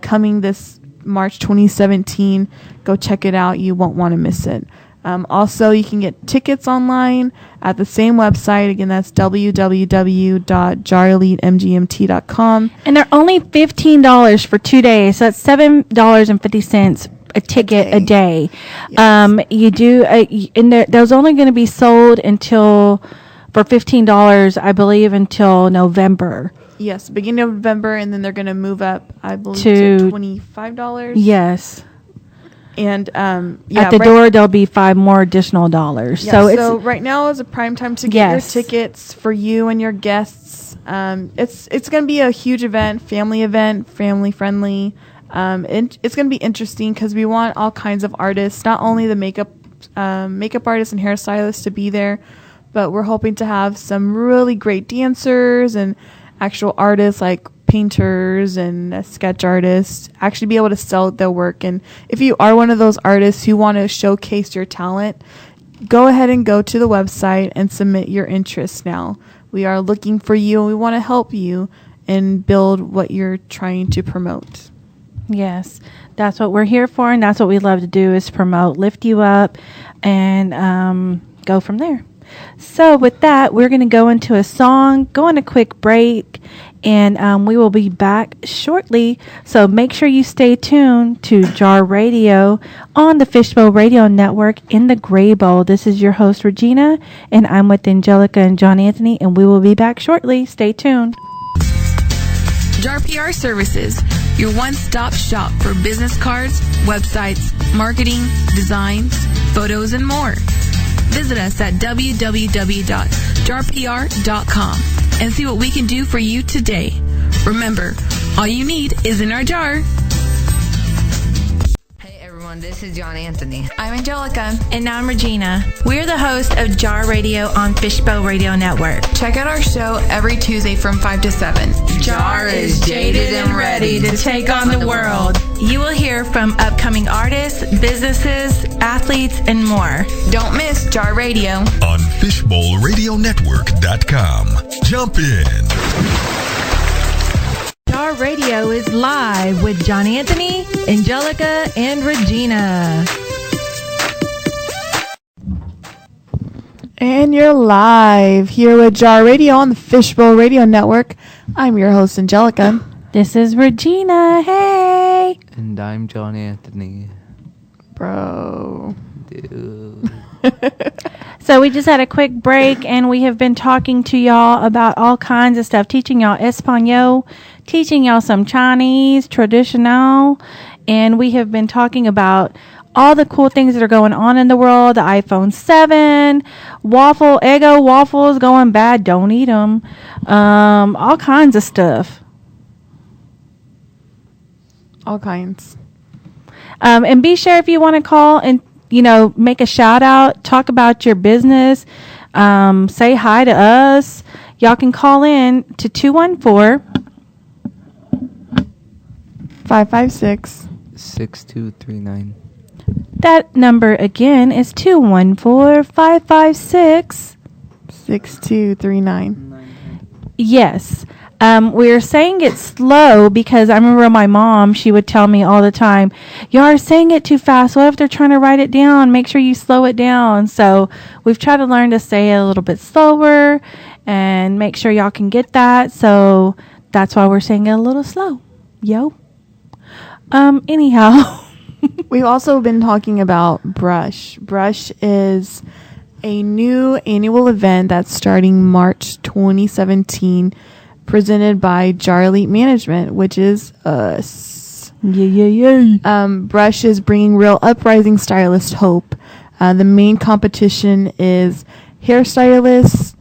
G: coming this March 2017. Go check it out. You won't want to miss it. Also, you can get tickets online at the same website. Again, that's www.jareliteMGMT.com.
D: And they're only $15 for 2 days. So that's $7.50 a ticket a day. Yes. You do, and there's only going to be sold for $15, I believe, until November.
G: Yes, beginning of November, and then they're going to move up, I believe, to $25.
D: Yes.
G: And
D: at the door, there'll be $5 more additional dollars.
G: Yeah, so right now is a prime time to get your tickets for you and your guests. It's going to be a huge event, family friendly. It's going to be interesting because we want all kinds of artists, not only the makeup artists and hairstylists to be there, but we're hoping to have some really great dancers and actual artists like painters and sketch artists actually be able to sell their work. And if you are one of those artists who want to showcase your talent, go ahead and go to the website and submit your interest now. We are looking for you, and we want to help you and build what you're trying to promote.
D: Yes, that's what we're here for, and that's what we love to do, is promote, lift you up, and go from there. So with that, we're going to go into a song, go on a quick break, and we will be back shortly. So make sure you stay tuned to Jar Radio on the Fishbowl Radio Network in the Gray Bowl. This is your host, Regina, and I'm with Angelica and John Anthony, and we will be back shortly. Stay tuned.
C: Jar PR Services, your one-stop shop for business cards, websites, marketing, designs, photos, and more. Visit us at www.jarpr.com and see what we can do for you today. Remember, all you need is in our jar.
B: Hey everyone, this is John Anthony.
C: I'm Angelica.
J: And now I'm Regina. We're the host of Jar Radio on Fishbowl Radio Network.
C: Check out our show every Tuesday from 5 to 7.
J: Jar is jaded and ready to take on the world. You will hear from upcoming artists, businesses, athletes, and more.
C: Don't miss Jar Radio
E: on FishbowlRadioNetwork.com. Jump in.
J: Jar Radio is live with John Anthony, Angelica, and Regina.
G: And you're live here with Jar Radio on the Fishbowl Radio Network. I'm your host, Angelica.
D: This is Regina. Hey.
F: And I'm John Anthony.
G: Bro.
F: Dude.
D: So we just had a quick break, and we have been talking to y'all about all kinds of stuff, teaching y'all Espanol, teaching y'all some Chinese, traditional, and we have been talking about all the cool things that are going on in the world, the iPhone 7, Waffle, Eggo waffles going bad, don't eat them, all kinds of stuff.
G: All kinds.
D: And be sure if you want to call and, make a shout out, talk about your business, say hi to us. Y'all can call in to
G: 214-556-6239.
D: That number again is 214-556-6239. Yes. We're saying it slow because I remember my mom, she would tell me all the time, you are saying it too fast. What if they're trying to write it down? Make sure you slow it down. So we've tried to learn to say it a little bit slower and make sure y'all can get that. So that's why we're saying it a little slow. Yo. Anyhow.
G: We've also been talking about Brush. Brush is a new annual event that's starting March 2017, presented by Jar Elite Management, which is us. Brush is bringing real uprising stylist hope. The main competition is hairstylists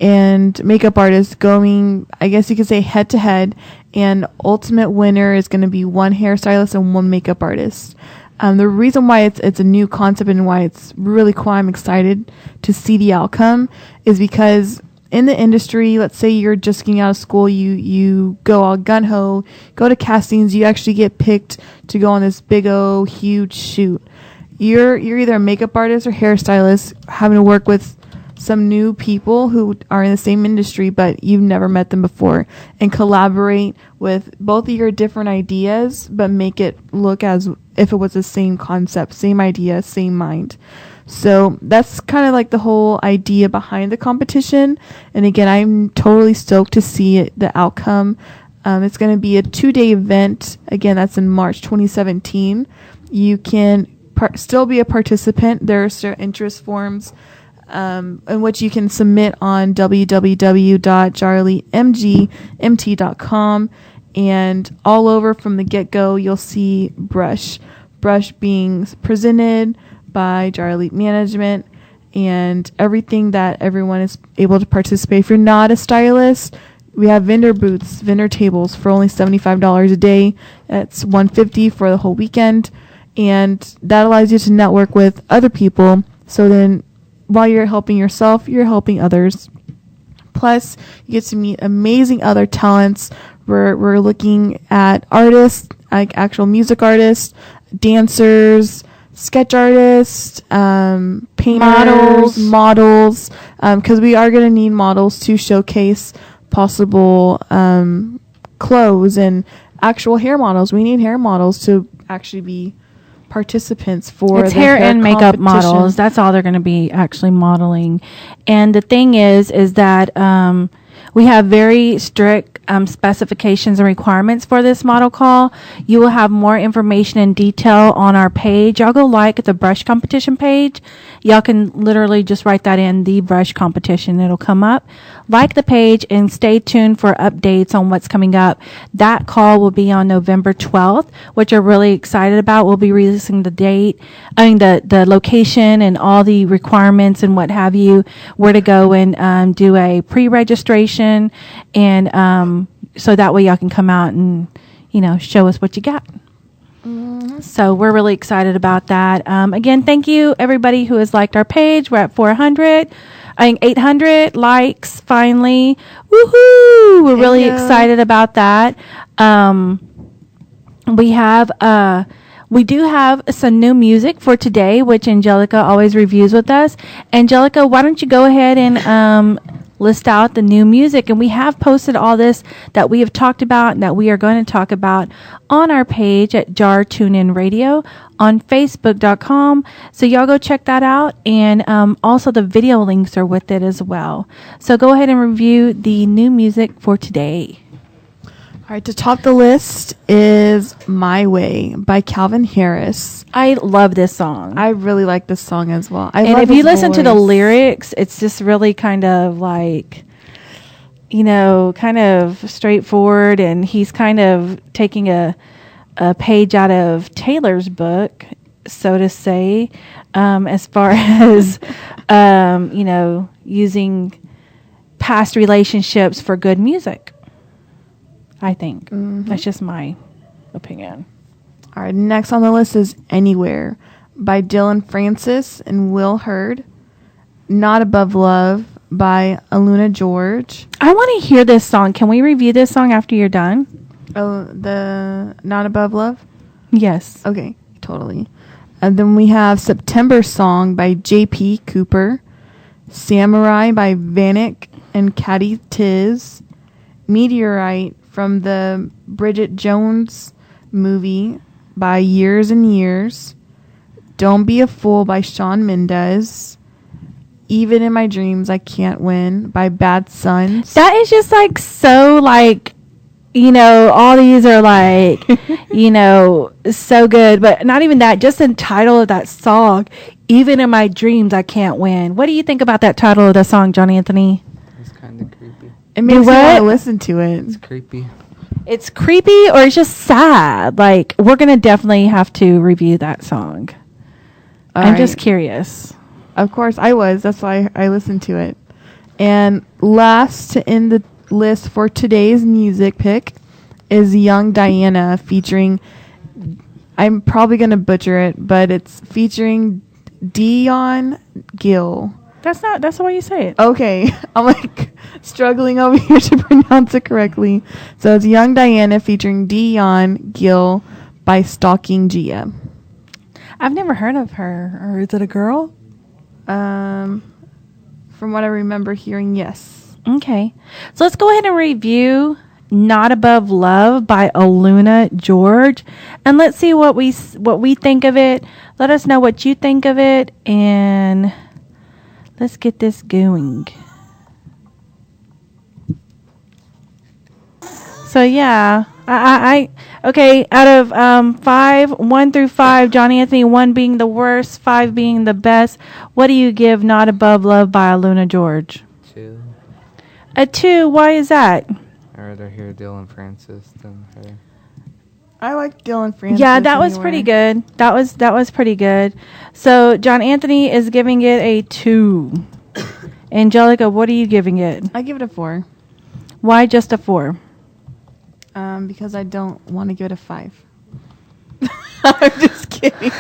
G: and makeup artists going, I guess you could say, head to head. And ultimate winner is going to be one hairstylist and one makeup artist. The reason why it's a new concept and why it's really cool, I'm excited to see the outcome, is because in the industry, let's say you're just getting out of school, you go all gun-ho, go to castings, you actually get picked to go on this big huge shoot. You're either a makeup artist or hairstylist having to work with some new people who are in the same industry, but you've never met them before, and collaborate with both of your different ideas, but make it look as if it was the same concept, same idea, same mind. So that's kind of like the whole idea behind the competition. And again, I'm totally stoked to see the outcome. It's going to be a 2-day event. Again, that's in March 2017. You can still be a participant. There are certain interest forms in which you can submit on www.jarliemgmt.com, and all over from the get-go you'll see Brush being presented by Jarly Management, and everything that everyone is able to participate. If you're not a stylist, we have vendor booths, vendor tables for only $75 a day. That's $150 for the whole weekend, and that allows you to network with other people. So then while you're helping yourself, you're helping others. Plus, you get to meet amazing other talents. We're looking at artists, like actual music artists, dancers, sketch artists, painters, models, because we are going to need models to showcase possible clothes and actual hair models. We need hair models to actually be participants for
D: it's
G: the
D: hair and makeup models. That's all they're going to be actually modeling. And the thing is that we have very strict specifications and requirements for this model call. You will have more information in detail on our page. Y'all go like the brush competition page. Y'all can literally just write that in, the brush competition. It'll come up. Like the page and stay tuned for updates on what's coming up. That call will be on November 12th, which we're really excited about. We'll be releasing the date, the location and all the requirements and what have you, where to go and do a pre-registration, and so that way y'all can come out and, show us what you got. So we're really excited about that. Again, thank you everybody who has liked our page. We're at 800 likes finally. Woohoo! We're really excited about that. We do have some new music for today, which Angelica always reviews with us. Angelica, why don't you go ahead and list out the new music? And we have posted all this that we have talked about and that we are going to talk about on our page at Jar Tune In Radio on Facebook.com. So y'all go check that out. And also the video links are with it as well. So go ahead and review the new music for today.
G: All right, to top the list is My Way by Calvin Harris.
D: I love this song.
G: I really like this song as well.
D: And if you listen to the lyrics, it's just really kind of like, kind of straightforward. And he's kind of taking a page out of Taylor's book, so to say, as far as, using past relationships for good music. I think. That's just my opinion.
G: All right, next on the list is Anywhere by Dylan Francis and Will Hurd. Not Above Love by Aluna George.
D: I want to hear this song. Can we review this song after you're done?
G: Oh, the Not Above Love?
D: Yes.
G: Okay, totally. And then we have September Song by J.P. Cooper. Samurai by Vanek and Caddy Tiz. Meteorite from the Bridget Jones movie by Years and Years. Don't Be a Fool by Shawn Mendes. Even in My Dreams I Can't Win by Bad Sons.
D: That is just like so like, all these are like, so good. But not even that, just the title of that song, Even in My Dreams I Can't Win. What do you think about that title of the song, John Anthony?
F: It's kind of creepy.
G: It makes me want to listen to it.
F: It's creepy.
D: it's creepy or it's just sad. Like, we're going to definitely have to review that song. I'm just curious.
G: Of course, I was. That's why I listened to it. And last to end the list for today's music pick is Young Diana featuring, I'm probably going to butcher it, but it's featuring Dion Gill.
D: That's the way you say it.
G: Okay. I'm like struggling over here to pronounce it correctly. So it's Young Diana featuring Dion Gill by Stalking Gia.
D: I've never heard of her. Or is it a girl?
G: From what I remember hearing, yes.
D: Okay. So let's go ahead and review Not Above Love by Aluna George. And let's see what we think of it. Let us know what you think of it. And let's get this going. So yeah, okay, out of 1 through 5, Johnny Anthony, 1 being the worst, 5 being the best, what do you give Not Above Love by Aluna George?
F: 2.
D: A 2, why is that?
F: I'd rather hear Dylan Francis than her.
G: I like Dylan Francis.
D: Yeah, that was pretty good. That was pretty good. So John Anthony is giving it a 2. Angelica, what are you giving it?
G: I give it a 4.
D: Why just a 4?
G: Because I don't want to give it a 5. I'm just kidding.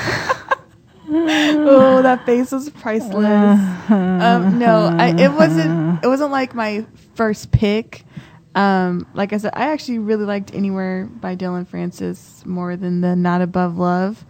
G: Oh, that face was priceless. No, it wasn't like my first pick. Like I said, I actually really liked Anywhere by Dylan Francis more than the Not Above Love.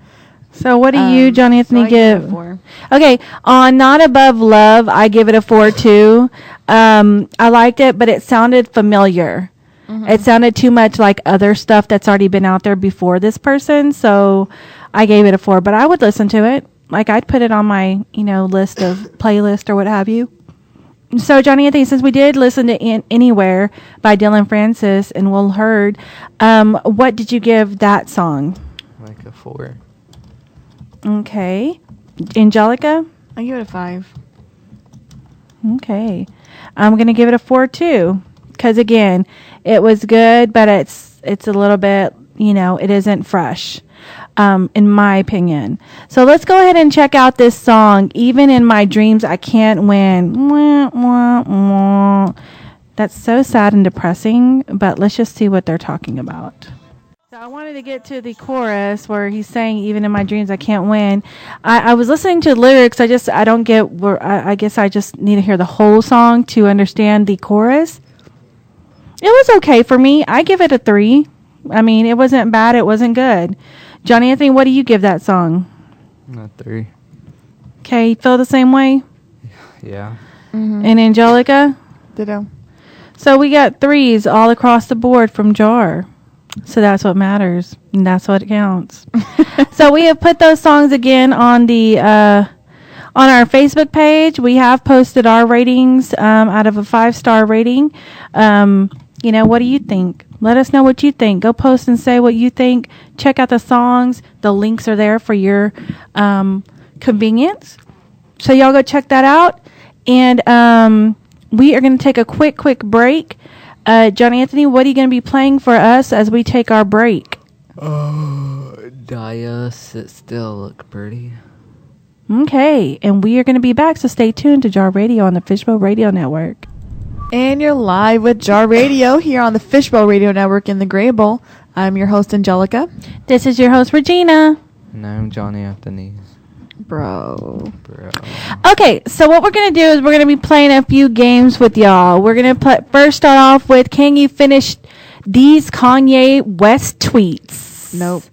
D: So what do you, John Anthony, give?
G: It a 4.
D: Okay, on Not Above Love, I give it a 4 too. I liked it, but it sounded familiar. Mm-hmm. It sounded too much like other stuff that's already been out there before this person, so I gave it a 4. But I would listen to it. Like, I'd put it on my, list of playlist or what have you. So, Johnny Anthony, since we did listen to Anywhere by Dylan Francis and Will Hurd, what did you give that song?
F: Like a 4.
D: Okay. Angelica?
G: I give it a 5.
D: Okay. I'm going to give it a 4 too. Because, again, it was good, but it's a little bit, it isn't fresh, in my opinion. So let's go ahead and check out this song, Even in My Dreams I Can't Win. Wah, wah, wah. That's so sad and depressing, but let's just see what they're talking about. So I wanted to get to the chorus where he's saying, even in my dreams, I can't win. I was listening to the lyrics. I don't get where, I guess I just need to hear the whole song to understand the chorus. It was okay for me. I give it a 3. I mean, it wasn't bad. It wasn't good. John Anthony, what do you give that song?
F: A 3.
D: Okay, you feel the same way?
F: Yeah.
G: Mm-hmm.
D: And Angelica?
G: Ditto.
D: So we got 3s all across the board from Jar. So that's what matters. And that's what counts. So we have put those songs again on the on our Facebook page. We have posted our ratings out of a 5-star rating. What do you think? Let us know what you think. Go post and say what you think. Check out the songs. The links are there for your convenience. So y'all go check that out. And we are going to take a quick break. John Anthony, what are you going to be playing for us as we take our break?
F: Dia, Sit Still, Look Pretty.
D: Okay, and we are going to be back, so stay tuned to Jar Radio on the Fishbowl Radio Network.
G: And you're live with Jar Radio here on the Fishbowl Radio Network in the Gray Bowl. I'm your host, Angelica.
D: This is your host, Regina.
F: And I'm Johnny Anthony.
G: Bro.
D: Okay, so what we're going to do is we're going to be playing a few games with y'all. We're going to first start off with, can you finish these Kanye West tweets?
G: Nope.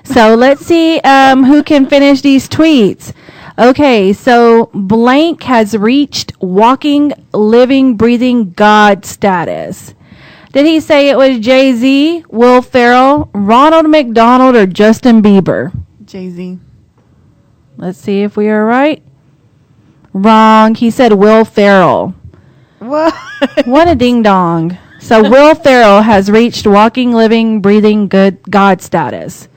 D: So let's see who can finish these tweets. Okay, so blank has reached walking, living, breathing God status. Did he say it was Jay-Z, Will Ferrell, Ronald McDonald, or Justin Bieber?
G: Jay-Z.
D: Let's see if we are right. Wrong. He said Will Ferrell.
G: What?
D: What a ding-dong. So Will Ferrell has reached walking, living, breathing God status.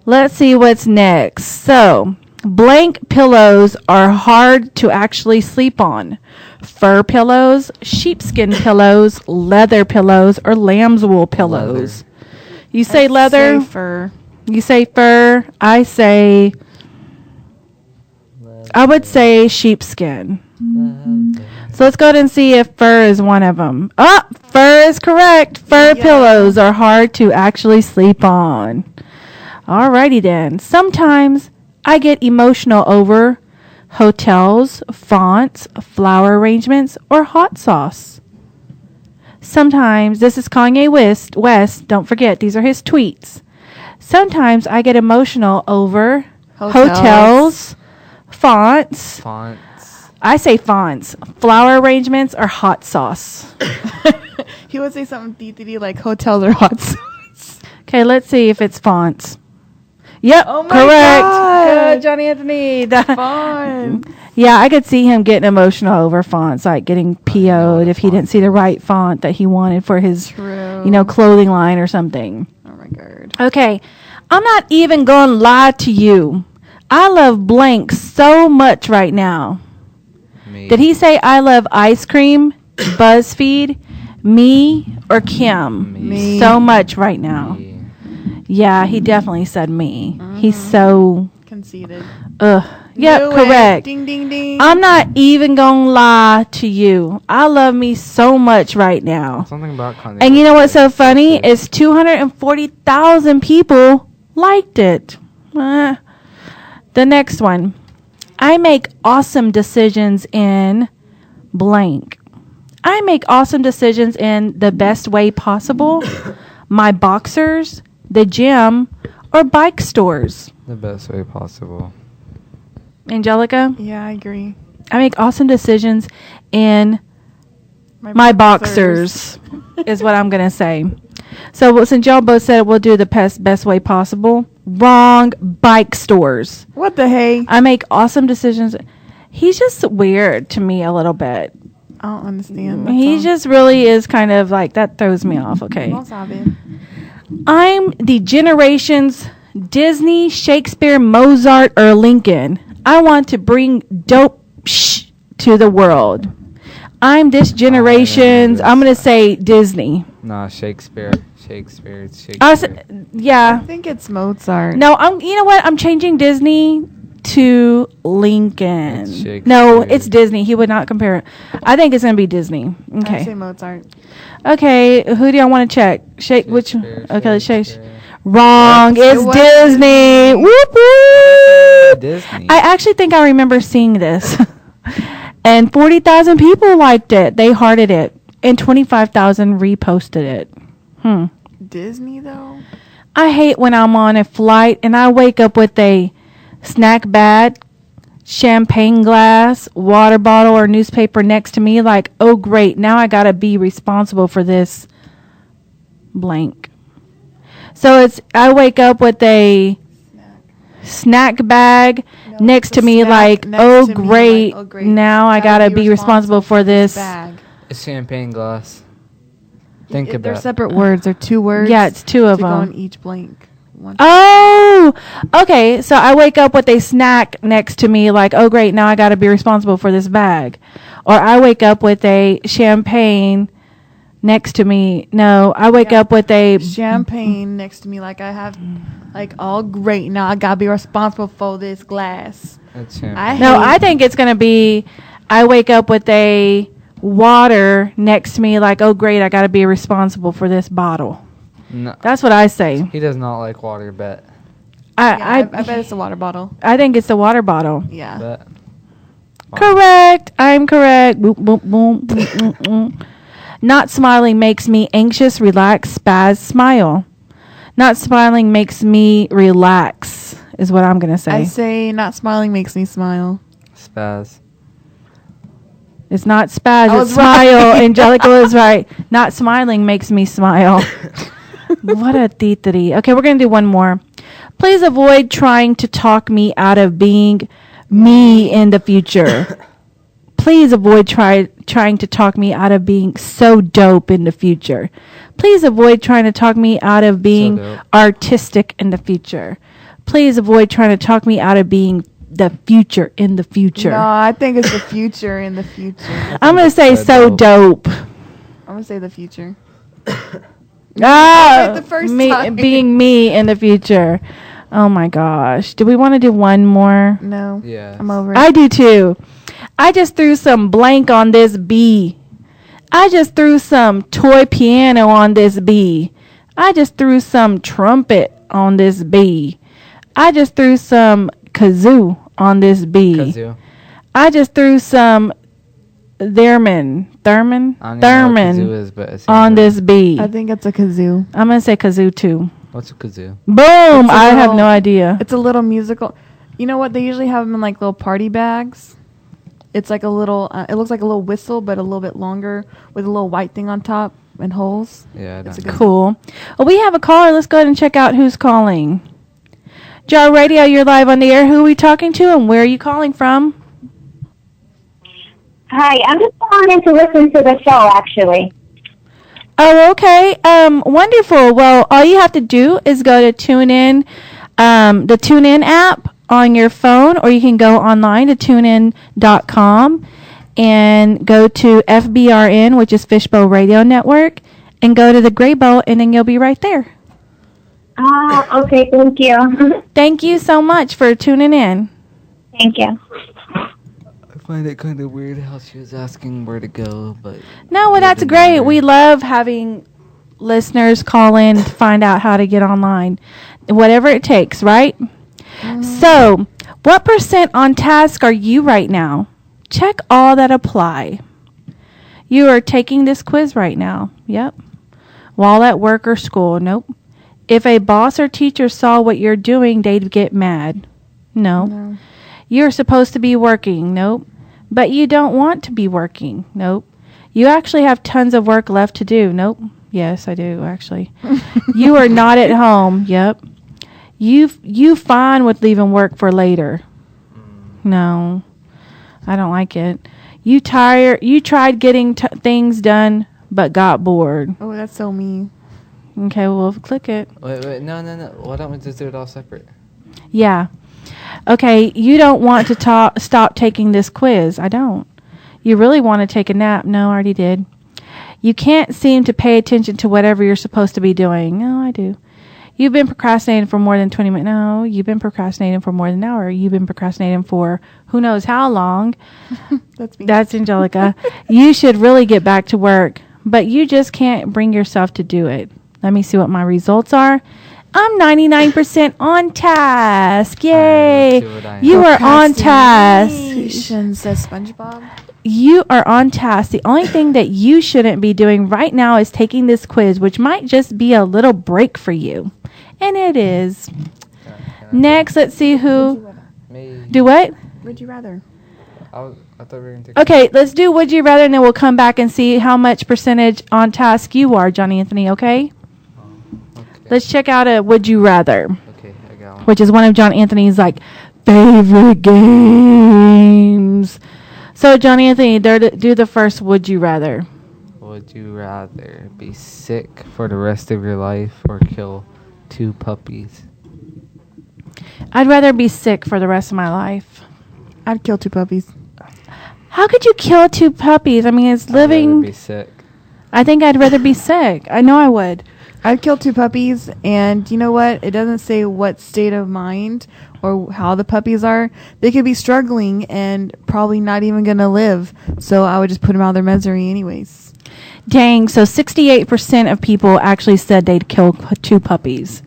D: Let's see what's next. So, blank pillows are hard to actually sleep on. fur pillows, sheepskin pillows, leather pillows, or lamb's wool pillows? You say leather?
G: Say fur.
D: You say fur. I say... I would say sheepskin. So let's go ahead and see if fur is one of them. Oh, fur is correct. Fur pillows are hard to actually sleep on. Alrighty then. Sometimes I get emotional over hotels, fonts, flower arrangements, or hot sauce. Sometimes, this is Kanye West, don't forget, these are his tweets. Sometimes I get emotional over hotels, fonts. I say fonts, flower arrangements, or hot sauce.
G: He would say something DTD like hotels or hot sauce.
D: Okay, let's see if it's fonts. Yep,
G: oh my
D: correct.
G: God.
D: Good, Johnny Anthony.
G: Fonts.
D: Yeah, I could see him getting emotional over fonts, like getting PO'd if he didn't see the right font that he wanted for his, clothing line or something.
G: Oh my God.
D: Okay, I'm not even going to lie to you. I love blank so much right now. Me. Did he say I love ice cream, BuzzFeed, me, or Kim? Me. So much right now. Me. Yeah, he definitely said me. Mm-hmm. He's so...
G: conceited.
D: Yep, correct.
G: Ding, ding, ding.
D: I'm not even going to lie to you. I love me so much right now.
F: Something about Kanye.
D: And you know what's so funny? Is 240,000 people liked it. The next one. I make awesome decisions in blank. I make awesome decisions in the best way possible. My boxers, the gym, or bike stores.
F: The best way possible.
D: Angelica?
G: Yeah, I agree.
D: I make awesome decisions in my boxers is what I'm going to say. So since y'all both said we'll do the best way possible, wrong. Bike stores.
G: What the hey?
D: I make awesome decisions. He's just weird to me a little bit.
G: I don't understand.
D: He just really is kind of like, that throws me off, okay? I'm the generation's Disney, Shakespeare, Mozart, or Lincoln. I want to bring dope to the world. I'm this generation's, I'm going to say Disney.
F: Nah, Shakespeare. Shakespeare.
D: Yeah.
G: I think it's Mozart.
D: No, you know what? I'm changing Disney to Lincoln. No, it's Disney. He would not compare it. I think it's going to be Disney. Okay.
G: I say Mozart.
D: Okay, who do y'all want to check? Which? Okay, let's check. Wrong. It's Disney. Whoop whoop.
F: Disney.
D: I actually think I remember seeing this. And 40,000 people liked it. They hearted it. And 25,000 reposted it.
G: Disney, though?
D: I hate when I'm on a flight and I wake up with a snack bag, champagne glass, water bottle, or newspaper next to me. Like, oh, great. Now I got to be responsible for this blank. So I wake up with a snack bag next to me like, oh, great. Now I got to be responsible for this
G: bag.
F: A champagne glass. Think about it.
G: They're separate words. They're two words.
D: Yeah, it's two of them.
G: Go on each blank.
D: Oh, okay. So I wake up with a snack next to me like, oh, great. Now I got to be responsible for this bag. Or I wake up with a champagne next to me. No, I wake up with a
G: champagne next to me like I have, like, all great. Now I got to be responsible for this glass.
D: I think it's going to be, I wake up with a water next to me like, oh, great. I got to be responsible for this bottle. No. That's what I say.
F: He does not like water, bet.
G: I bet it's a water bottle.
D: I think it's a water bottle.
G: Yeah.
F: Bet.
D: Wow. Correct. I'm correct. Boom, boom, boom, boom, boom, boom. Not smiling makes me anxious, relax, spaz, smile. Not smiling makes me relax is what I'm going to say.
G: I say not smiling makes me smile.
F: Spaz.
D: It's not spaz, it's smile. Right. Angelica was right. Not smiling makes me smile. What a titiri. Okay, we're going to do one more. Please avoid trying to talk me out of being me in the future. Please avoid trying to talk me out of being so dope in the future. Please avoid trying to talk me out of being artistic in the future. Please avoid trying to talk me out of being the future in the future.
G: No, I think it's the future in the future.
D: I'm going to say so dope.
G: I'm going to say the future.
D: Ah,
G: the first
D: me
G: time.
D: being me in the future. Oh my gosh. Do we want to do one more?
G: No.
F: Yeah.
G: I'm over it.
D: I do too. I just threw some blank on this bee. I just threw some toy piano on this bee. I just threw some trumpet on this bee. I just threw some kazoo on this bee.
F: Kazoo.
D: I just threw some theremin on this bee.
G: I think it's a kazoo.
D: I'm going to say kazoo too.
F: What's a kazoo?
D: Boom! I have no idea.
G: It's a little musical. You know what? They usually have them in like little party bags. It's like a little, it looks like a little whistle, but a little bit longer with a little white thing on top and holes.
F: Yeah,
G: it's
D: cool. Well, we have a caller. Let's go ahead and check out who's calling. Jar Radio, you're live on the air. Who are we talking to and where are you calling from?
K: Hi, I'm just calling in to listen to the show, actually.
D: Oh, okay. Wonderful. Well, all you have to do is go to TuneIn, the TuneIn app on your phone, or you can go online to tunein.com and go to FBRN, which is Fishbowl Radio Network, and go to the gray bowl, and then you'll be right there.
K: Oh, okay. Thank you.
D: Thank you so much for tuning in.
K: Thank you.
F: I find it kind of weird how she was asking where to go, but...
D: No, well, that's great. We love having listeners call in to find out how to get online. Whatever it takes, right? So, what % on task are you right now? Check all that apply. You are taking this quiz right now. Yep. While at work or school. Nope. If a boss or teacher saw what you're doing, they'd get mad. No. You're supposed to be working. Nope. But you don't want to be working. Nope. You actually have tons of work left to do. Nope. Yes, I do, actually. You are not at home. Yep. You fine with leaving work for later. No. I don't like it. You tried getting things done, but got bored.
G: Oh, that's so mean.
D: Okay, well, click it.
F: Wait, no. Why don't we just do it all separate?
D: Yeah. Okay, you don't want to stop taking this quiz. I don't. You really want to take a nap. No, I already did. You can't seem to pay attention to whatever you're supposed to be doing. No, I do. You've been procrastinating for more than 20 minutes. No, you've been procrastinating for more than an hour. You've been procrastinating for who knows how long.
G: That's me.
D: That's Angelica. You should really get back to work, but you just can't bring yourself to do it. Let me see what my results are. I'm 99% on task. Yay. You are on task.
G: Says SpongeBob.
D: You are on task. The only thing that you shouldn't be doing right now is taking this quiz, which might just be a little break for you. And it is. Next, let's see who. Do what?
G: Would you rather?
F: I thought we were going to take
D: Okay, let's do Would You Rather, and then we'll come back and see how much percentage on task you are, Johnny Anthony, okay?
F: Okay.
D: Let's check out a Would You Rather.
F: Okay, I got one.
D: Which is one of John Anthony's, favorite games. So, Johnny Anthony, do the first Would You Rather.
F: Would you rather be sick for the rest of your life or kill 2 puppies?
D: I'd rather be sick for the rest of my life.
G: I'd kill 2 puppies.
D: How could you kill 2 puppies? I mean, it's living.
F: I'd rather be sick.
D: I think I'd rather be sick. I know I would.
G: I'd kill 2 puppies, and you know what? It doesn't say what state of mind or how the puppies are. They could be struggling and probably not even going to live. So I would just put them out of their misery anyways.
D: Dang, so 68% of people actually said they'd kill 2 puppies,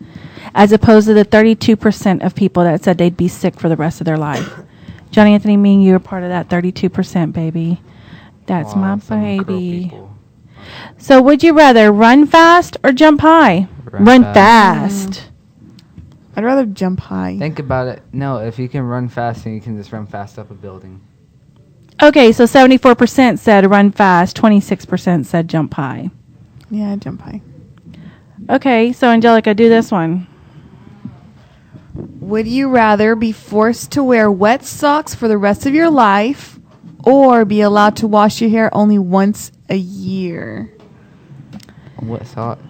D: as opposed to the 32% of people that said they'd be sick for the rest of their life. Johnny Anthony, me and you are part of that 32%, baby. That's my baby. So would you rather run fast or jump high? Run fast.
G: I'd rather jump high.
F: Think about it. No, if you can run fast, then you can just run fast up a building.
D: Okay, so 74% said run fast, 26% said jump high.
G: Yeah, jump high.
D: Okay, so Angelica, do this one.
G: Would you rather be forced to wear wet socks for the rest of your life or be allowed to wash your hair only once a year?
F: Wet socks?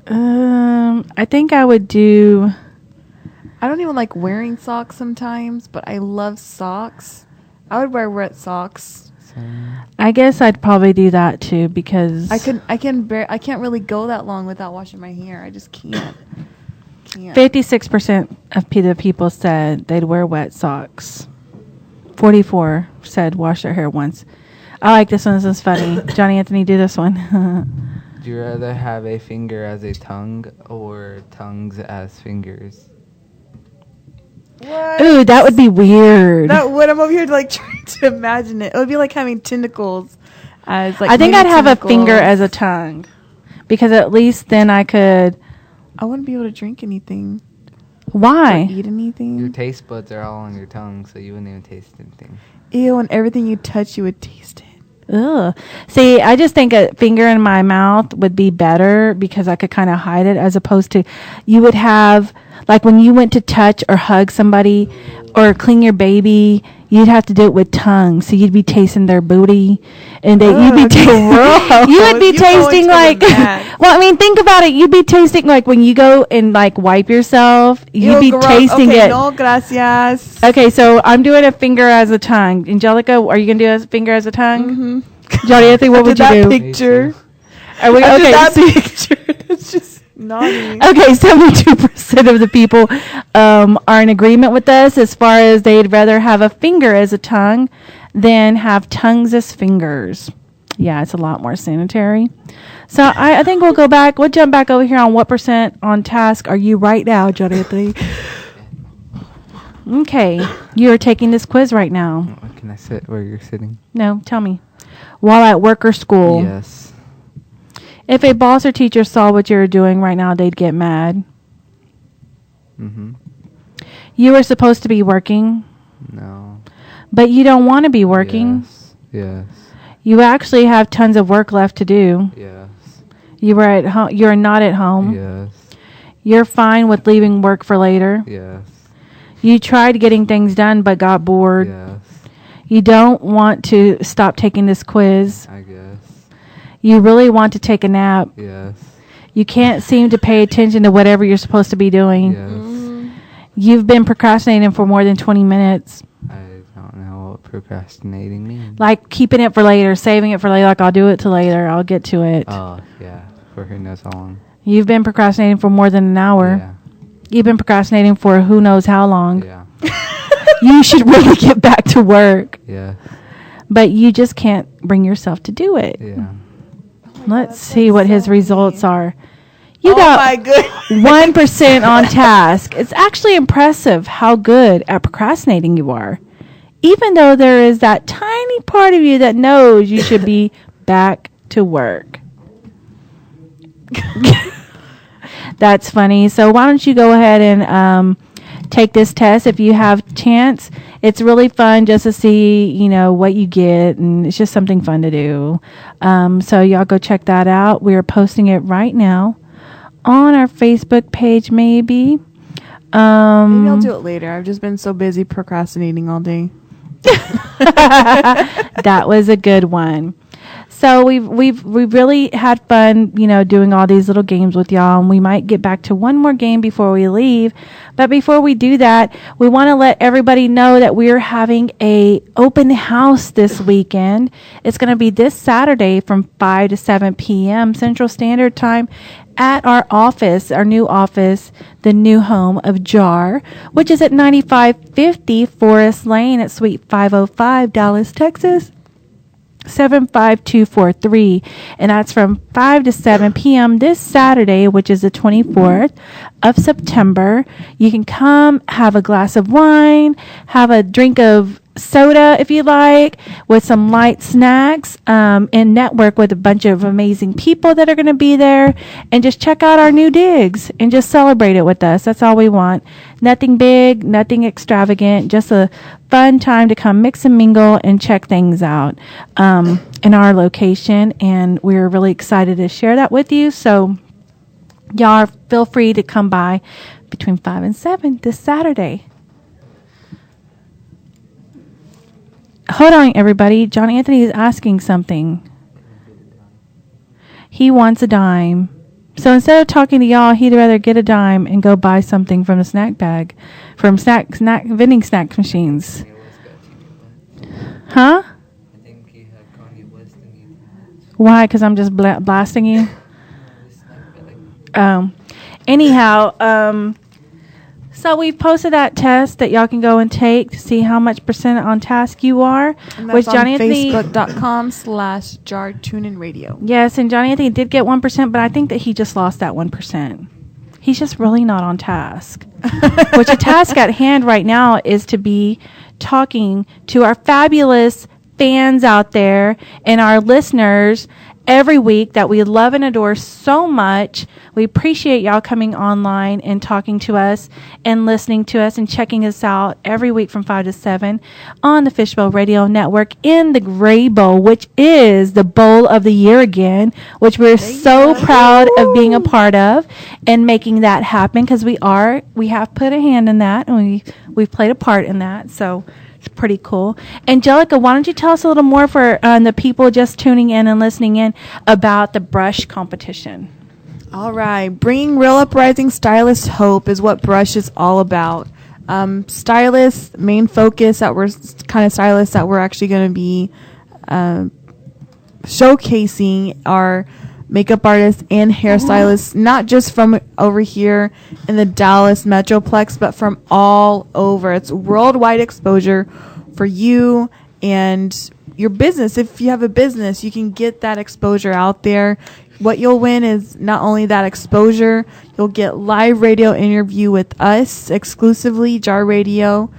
D: I think I would do
G: I don't even like wearing socks sometimes, but I love socks. I would wear wet socks.
D: I guess I'd probably do that too because
G: I can't really go that long without washing my hair. I just can't.
D: 56% of the people said they'd wear wet socks. 44 said wash their hair once. I like this one. This is funny. Johnny Anthony, do this one.
F: Do you rather have a finger as a tongue or tongues as fingers?
G: What?
D: Ooh, that would be weird.
G: That would. I'm over here like trying to imagine it. It would be like having tentacles. As like
D: I think I'd have
G: tentacles.
D: a finger as a tongue because at least then I could.
G: I wouldn't be able to drink anything.
D: Why?
G: Or eat anything.
F: Your taste buds are all on your tongue, so you wouldn't even taste anything.
G: Ew, and everything you touch, you would taste it.
D: Ugh. See, I just think a finger in my mouth would be better because I could kind of hide it as opposed to you would have, like when you went to touch or hug somebody or clean your baby, you'd have to do it with tongue. So you'd be tasting their booty and you'd be you would be tasting like, well, I mean, think about it. You'd be tasting like when you go and like wipe yourself, you'd be tasting it.
G: No, gracias.
D: Okay, so I'm doing a finger as a tongue. Angelica, are you going to do a finger as a tongue? Mm-hmm. Johnny Anthony, what would you do?
G: Picture.
D: Are we okay?
G: That picture. It's just naughty.
D: Okay, 72% of the people are in agreement with us as far as they'd rather have a finger as a tongue than have tongues as fingers. Yeah, it's a lot more sanitary. So I think we'll go back. We'll jump back over here on what percent on task are you right now, Johnny Anthony? Okay, you are taking this quiz right now.
F: Can I sit where you're sitting?
D: No, tell me. While at work or school?
F: Yes.
D: If a boss or teacher saw what you're doing right now, they'd get mad.
F: Mm-hmm.
D: You were supposed to be working.
F: No.
D: But you don't want to be working.
F: Yes.
D: You actually have tons of work left to do.
F: Yes.
D: You were at home. You're not at home.
F: Yes.
D: You're fine with leaving work for later.
F: Yes.
D: You tried getting things done but got bored.
F: Yes.
D: You don't want to stop taking this quiz.
F: I guess.
D: You really want to take a nap.
F: Yes.
D: You can't seem to pay attention to whatever you're supposed to be doing.
F: Yes.
D: You've been procrastinating for more than 20 minutes.
F: I don't know what procrastinating means.
D: Like keeping it for later, saving it for later. Like, I'll do it till later. I'll get to it.
F: Oh, yeah. For who knows how long.
D: You've been procrastinating for more than an hour.
F: Yeah.
D: You've been procrastinating for who knows how long.
F: Yeah.
D: You should really get back to work.
F: Yeah.
D: But you just can't bring yourself to do it.
F: Yeah.
D: Let's see what his results are. You got 1% on task. It's actually impressive how good at procrastinating you are. Even though there is that tiny part of you that knows you should be back to work. That's funny. So why don't you go ahead and take this test if you have chance. It's really fun just to see, you know, what you get, and it's just something fun to do. So y'all go check that out. We're posting it right now on our Facebook page, maybe.
G: Maybe I'll do it later. I've just been so busy procrastinating all day.
D: That was a good one. So we've really had fun, you know, doing all these little games with y'all, and we might get back to one more game before we leave. But before we do that, we want to let everybody know that we're having a open house this weekend. It's going to be this Saturday from 5 to 7 p.m. Central Standard Time at our office, our new office, the new home of JAR, which is at 9550 Forest Lane at Suite 505, Dallas, Texas. 75243, and that's from 5 to 7 p.m. this Saturday, which is the 24th of September. You can come, have a glass of wine, have a drink of soda if you like, with some light snacks, and network with a bunch of amazing people that are going to be there, and just check out our new digs and just celebrate it with us. That's all we want. Nothing big, nothing extravagant, just a fun time to come mix and mingle and check things out in our location, and we're really excited to share that with you. So y'all feel free to come by between 5 and 7 this Saturday. Hold on, everybody. John Anthony is asking something. He wants a dime. So instead of talking to y'all, he'd rather get a dime and go buy something from the snack bag, from vending snack machines. Huh?
F: I think he had Kanye blasting you.
D: Why? Because I'm just blasting you? Anyhow, so we've posted that test that y'all can go and take to see how much percent on task you are.
G: And that's on Facebook.com/Jar TuneIn Radio.
D: Yes, and Johnny Anthony did get 1%, but I think that he just lost that 1%. He's just really not on task. Which the task at hand right now is to be talking to our fabulous fans out there and our listeners every week that we love and adore so much. We appreciate y'all coming online and talking to us and listening to us and checking us out every week from 5 to 7 on the Fishbowl Radio Network in the Gray Bowl, which is the bowl of the year again, which we're so proud of being a part of and making that happen, because we have put a hand in that, and we've played a part in that. So it's pretty cool. Angelica, why don't you tell us a little more for the people just tuning in and listening in about the brush competition?
G: All right. Bringing real uprising stylist hope is what brush is all about. Stylists, main focus that we're kind of stylists that we're actually going to be showcasing are makeup artists and hairstylists, not just from over here in the Dallas Metroplex, but from all over. It's worldwide exposure for you and your business. If you have a business, you can get that exposure out there. What you'll win is not only that exposure, you'll get live radio interview with us exclusively, Jar Radio,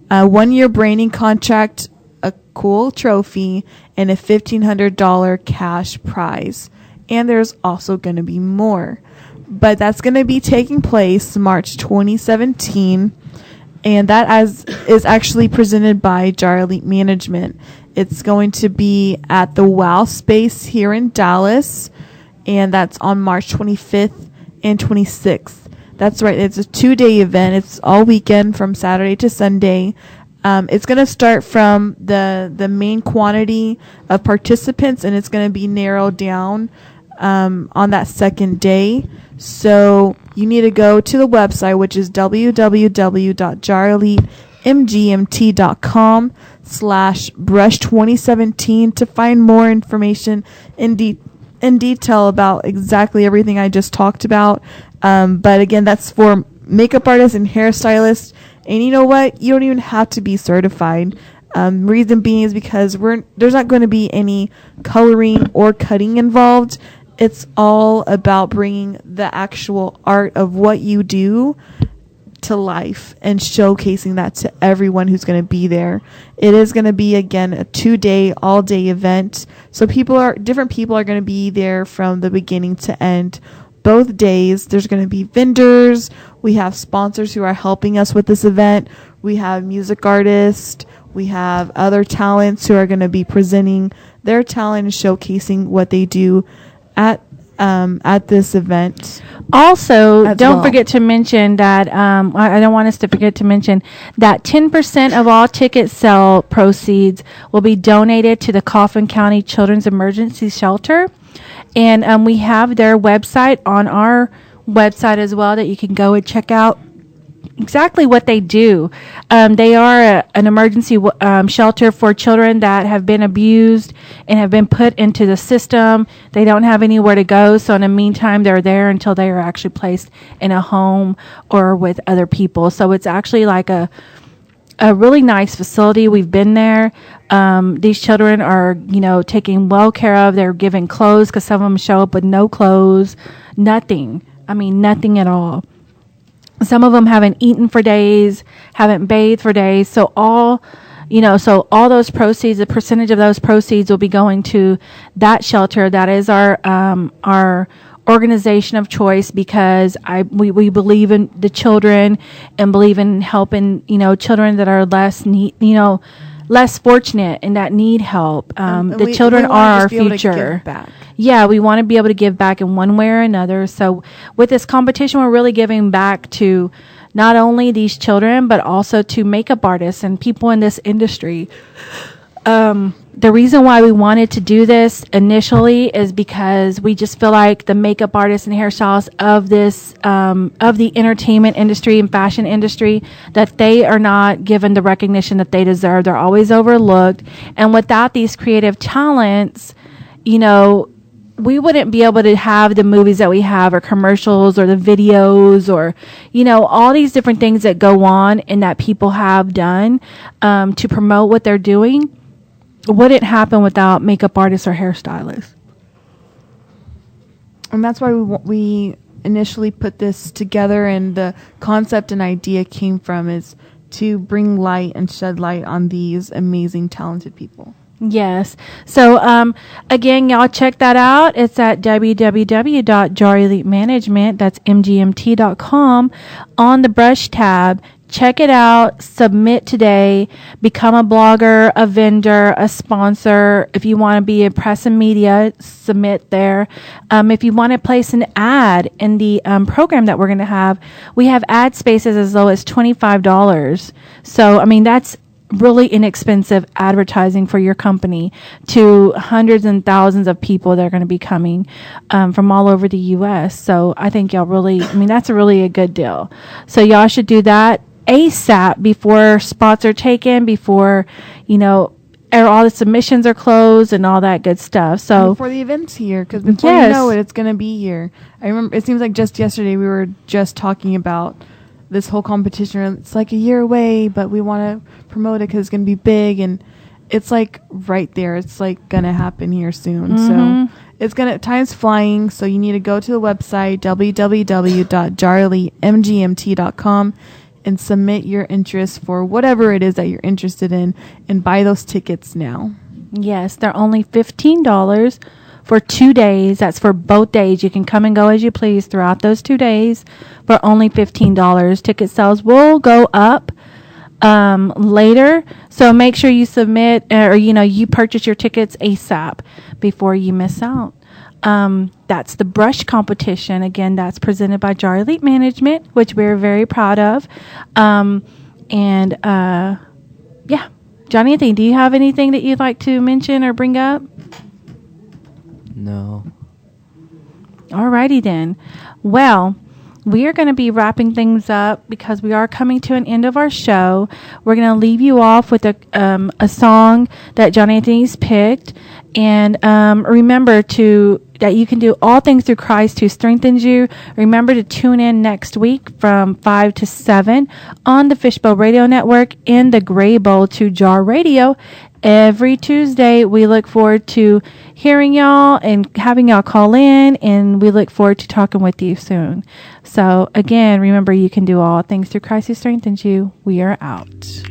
G: a 1-year branding contract, a cool trophy, and a $1,500 cash prize. And there's also going to be more. But that's going to be taking place March 2017. And that is actually presented by Jar Elite Management. It's going to be at the Wow Space here in Dallas. And that's on March 25th and 26th. That's right. It's a 2-day event. It's all weekend from Saturday to Sunday. It's going to start from the main quantity of participants, and it's going to be narrowed down on that second day. So you need to go to the website, which is www.jareliteMGMT.com/brush2017 to find more information in detail about exactly everything I just talked about. But again, that's for makeup artists and hairstylists. And you know what? You don't even have to be certified. Reason being is because there's not going to be any coloring or cutting involved. It's all about bringing the actual art of what you do to life and showcasing that to everyone who's going to be there. It is going to be, again, a 2-day, all-day event. So different people are going to be there from the beginning to end. Both days, there's going to be vendors. We have sponsors who are helping us with this event. We have music artists. We have other talents who are going to be presenting their talent and showcasing what they do at this event.
D: Also, don't forget to mention that I don't want us to forget to mention that 10% of all ticket sale proceeds will be donated to the Coffin County Children's Emergency Shelter. And we have their website on our website as well that you can go and check out exactly what they do. They are an emergency shelter for children that have been abused and have been put into the system. They don't have anywhere to go, so in the meantime, they're there until they are actually placed in a home or with other people. So it's actually like a really nice facility. We've been there. These children are, taken well care of. They're given clothes because some of them show up with no clothes, nothing. I mean, nothing at all. Some of them haven't eaten for days, haven't bathed for days. So all those proceeds, a percentage of those proceeds will be going to that shelter. That is our organization of choice, because we believe in the children and believe in helping, children that are less fortunate and that need help. The children are our future. Yeah, we want to be able to give back in one way or another. So with this competition, we're really giving back to not only these children, but also to makeup artists and people in this industry. the reason why we wanted to do this initially is because we just feel like the makeup artists and hairstylists of this, of the entertainment industry and fashion industry, that they are not given the recognition that they deserve. They're always overlooked. And without these creative talents, you know, we wouldn't be able to have the movies that we have, or commercials, or the videos, or, you know, all these different things that go on and that people have done to promote what they're doing. Wouldn't happen without makeup artists or hairstylists.
G: And that's why we initially put this together, and the concept and idea came from is to bring light and shed light on these amazing, talented people.
D: Yes. So, again, y'all check that out. It's at www.jarelitemanagement, that's mgmt.com, on the brush tab. Check it out. Submit today. Become a blogger, a vendor, a sponsor. If you want to be in press and media, submit there. If you want to place an ad in the program that we're going to have, we have ad spaces as low as $25. So, I mean, that's really inexpensive advertising for your company to hundreds and thousands of people that are going to be coming from all over the U.S. So I think y'all really, I mean, that's really a good deal. So y'all should do that ASAP before spots are taken, before, you know, all the submissions are closed and all that good stuff. So
G: and before the event's here, because before you know it, it's going to be here. I remember, it seems like just yesterday we were just talking about this whole competition. It's like a year away, but we want to promote it because it's going to be big, and it's like right there. It's like going to happen here soon. So it's going to, time's flying. So you need to go to the website, www.jarelymgmt.com, and submit your interest for whatever it is that you're interested in, and buy those tickets now.
D: Yes, they're only $15 for 2 days. That's for both days. You can come and go as you please throughout those 2 days for only $15. Ticket sales will go up later, so make sure you submit, or you know, you purchase your tickets ASAP before you miss out. That's the brush competition. Again, that's presented by Jar Elite Management, which we're very proud of. Yeah, Johnny Anthony, do you have anything that you'd like to mention or bring up?
F: No.
D: Alrighty then. Well, we are going to be wrapping things up because we are coming to an end of our show. We're going to leave you off with a song that John Anthony's picked. And remember that you can do all things through Christ who strengthens you. Remember to tune in next week from 5 to 7 on the Fishbowl Radio Network in the Gray Bowl to Jar Radio. Every Tuesday, we look forward to hearing y'all and having y'all call in, and we look forward to talking with you soon. So, again, remember, you can do all things through Christ who strengthens you. We are out.